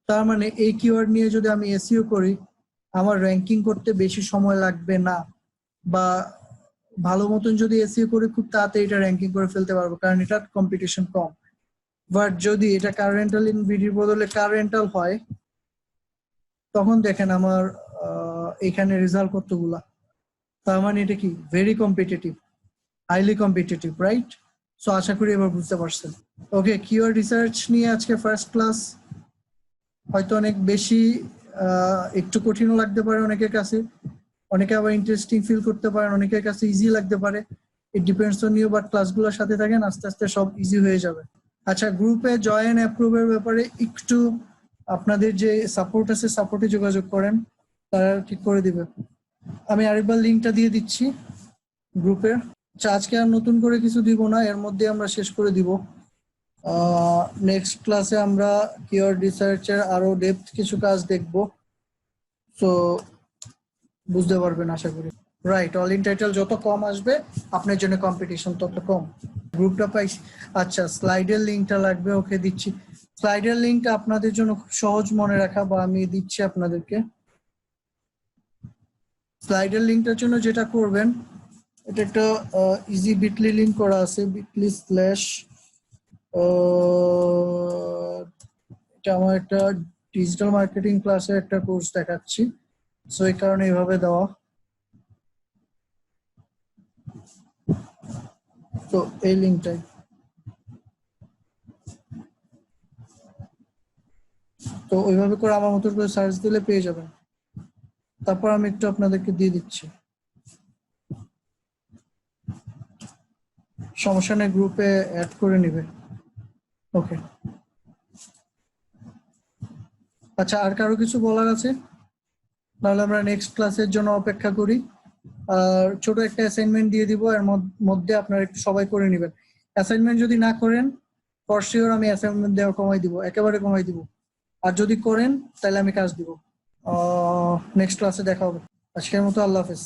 তার মানে এই কিওয়ার্ড নিয়ে যদি আমি এসইও করি আমার র্যাঙ্কিং করতে বেশি সময় লাগবে না, বা ভালো মতন যদি এসইও করি খুব তাড়াতাড়ি এটা র্যাঙ্কিং করে ফেলতে পারবো, কারণ এটার কম্পিটিশন কম। বাট যদি এটা কার রেন্টাল ইন বিডির বদলে কার রেন্টাল হয় তখন দেখেন আমার এখানে রেজাল্ট কতগুলা। তার মানে এটা কি very competitive, highly competitive, right? So আশা করি এবার বুঝতে পারছেন। ওকে, কিওয়ার্ড রিসার্চ নিয়ে আজকে ফার্স্ট ক্লাস। হয়তো অনেক বেশি একটু কঠিনও লাগতে পারে অনেকের কাছে, অনেকে আবার ইন্টারেস্টিং ফিল করতে পারেন, অনেকের কাছে ইজি লাগতে পারে। It depends on you, but ক্লাসগুলোর সাথে থাকেন, আস্তে আস্তে সব ইজি হয়ে যাবে। আচ্ছা, গ্রুপে জয়েন অ্যাপ্রুভের ব্যাপারে একটু আপনাদের যে সাপোর্ট আছে সাপোর্টে যোগাযোগ করেন, তারা ঠিক করে দিবে। আমি আরেকবার লিঙ্কটা দিয়ে দিচ্ছি গ্রুপের। আচ্ছা, আজকে আর নতুন করে কিছু দিব না, এর মধ্যে আমরা শেষ করে দিব। নেক্সট ক্লাসে আমরা কিওয়ার্ড রিসার্চের আরো ডেপথ কিছু কাজ দেখব, সো বুঝতে পারবেন আশা করি। রাইট, অল ইন টাইটেল যত কম আসবে আপনার জন্য কম্পিটিশন তত কম। গ্রুপটা পাইছি। আচ্ছা, স্লাইডের লিঙ্কটা লাগবে, ওকে দিচ্ছি। স্লাইডের লিঙ্কটা আপনাদের জন্য খুব সহজ মনে রাখা, বা আমি দিচ্ছি আপনাদেরকে। স্লাইডের লিঙ্কটার জন্য যেটা করবেন, এটা একটা ইজি বিটলি লিঙ্ক করা আছে, বিটলি স্ল্যাশ, এটা আমার একটা ডিজিটাল মার্কেটিং ক্লাসে একটা কোর্স দেখাচ্ছি, সো এই কারণে এইভাবে দেওয়া। তো এই লিঙ্কটাই, তো ওইভাবে করে আমার মতো করে সার্চ দিলে পেয়ে যাবেন। তারপর আমি একটু আপনাদেরকে দিয়ে দিচ্ছি, সমস্যা নেই, গ্রুপে অ্যাড করে নিবে। ওকে, আচ্ছা, আর কারো কিছু বলার আছে? তাহলে আমরা নেক্সট ক্লাসের জন্য অপেক্ষা করি। আর ছোট একটা অ্যাসাইনমেন্ট দিয়ে দিব, এর মধ্যে আপনারা একটু সবাই করে নেবেন। অ্যাসাইনমেন্ট যদি না করেন ফর শিওর আমি অ্যাসাইনমেন্ট দেওয়া কমাই দিব, একেবারে কমাই দিব। আর যদি করেন তাহলে আমি কাজ দিব। নেক্সট ক্লাসে দেখা হবে। আজকের মতো আল্লাহ হাফেজ।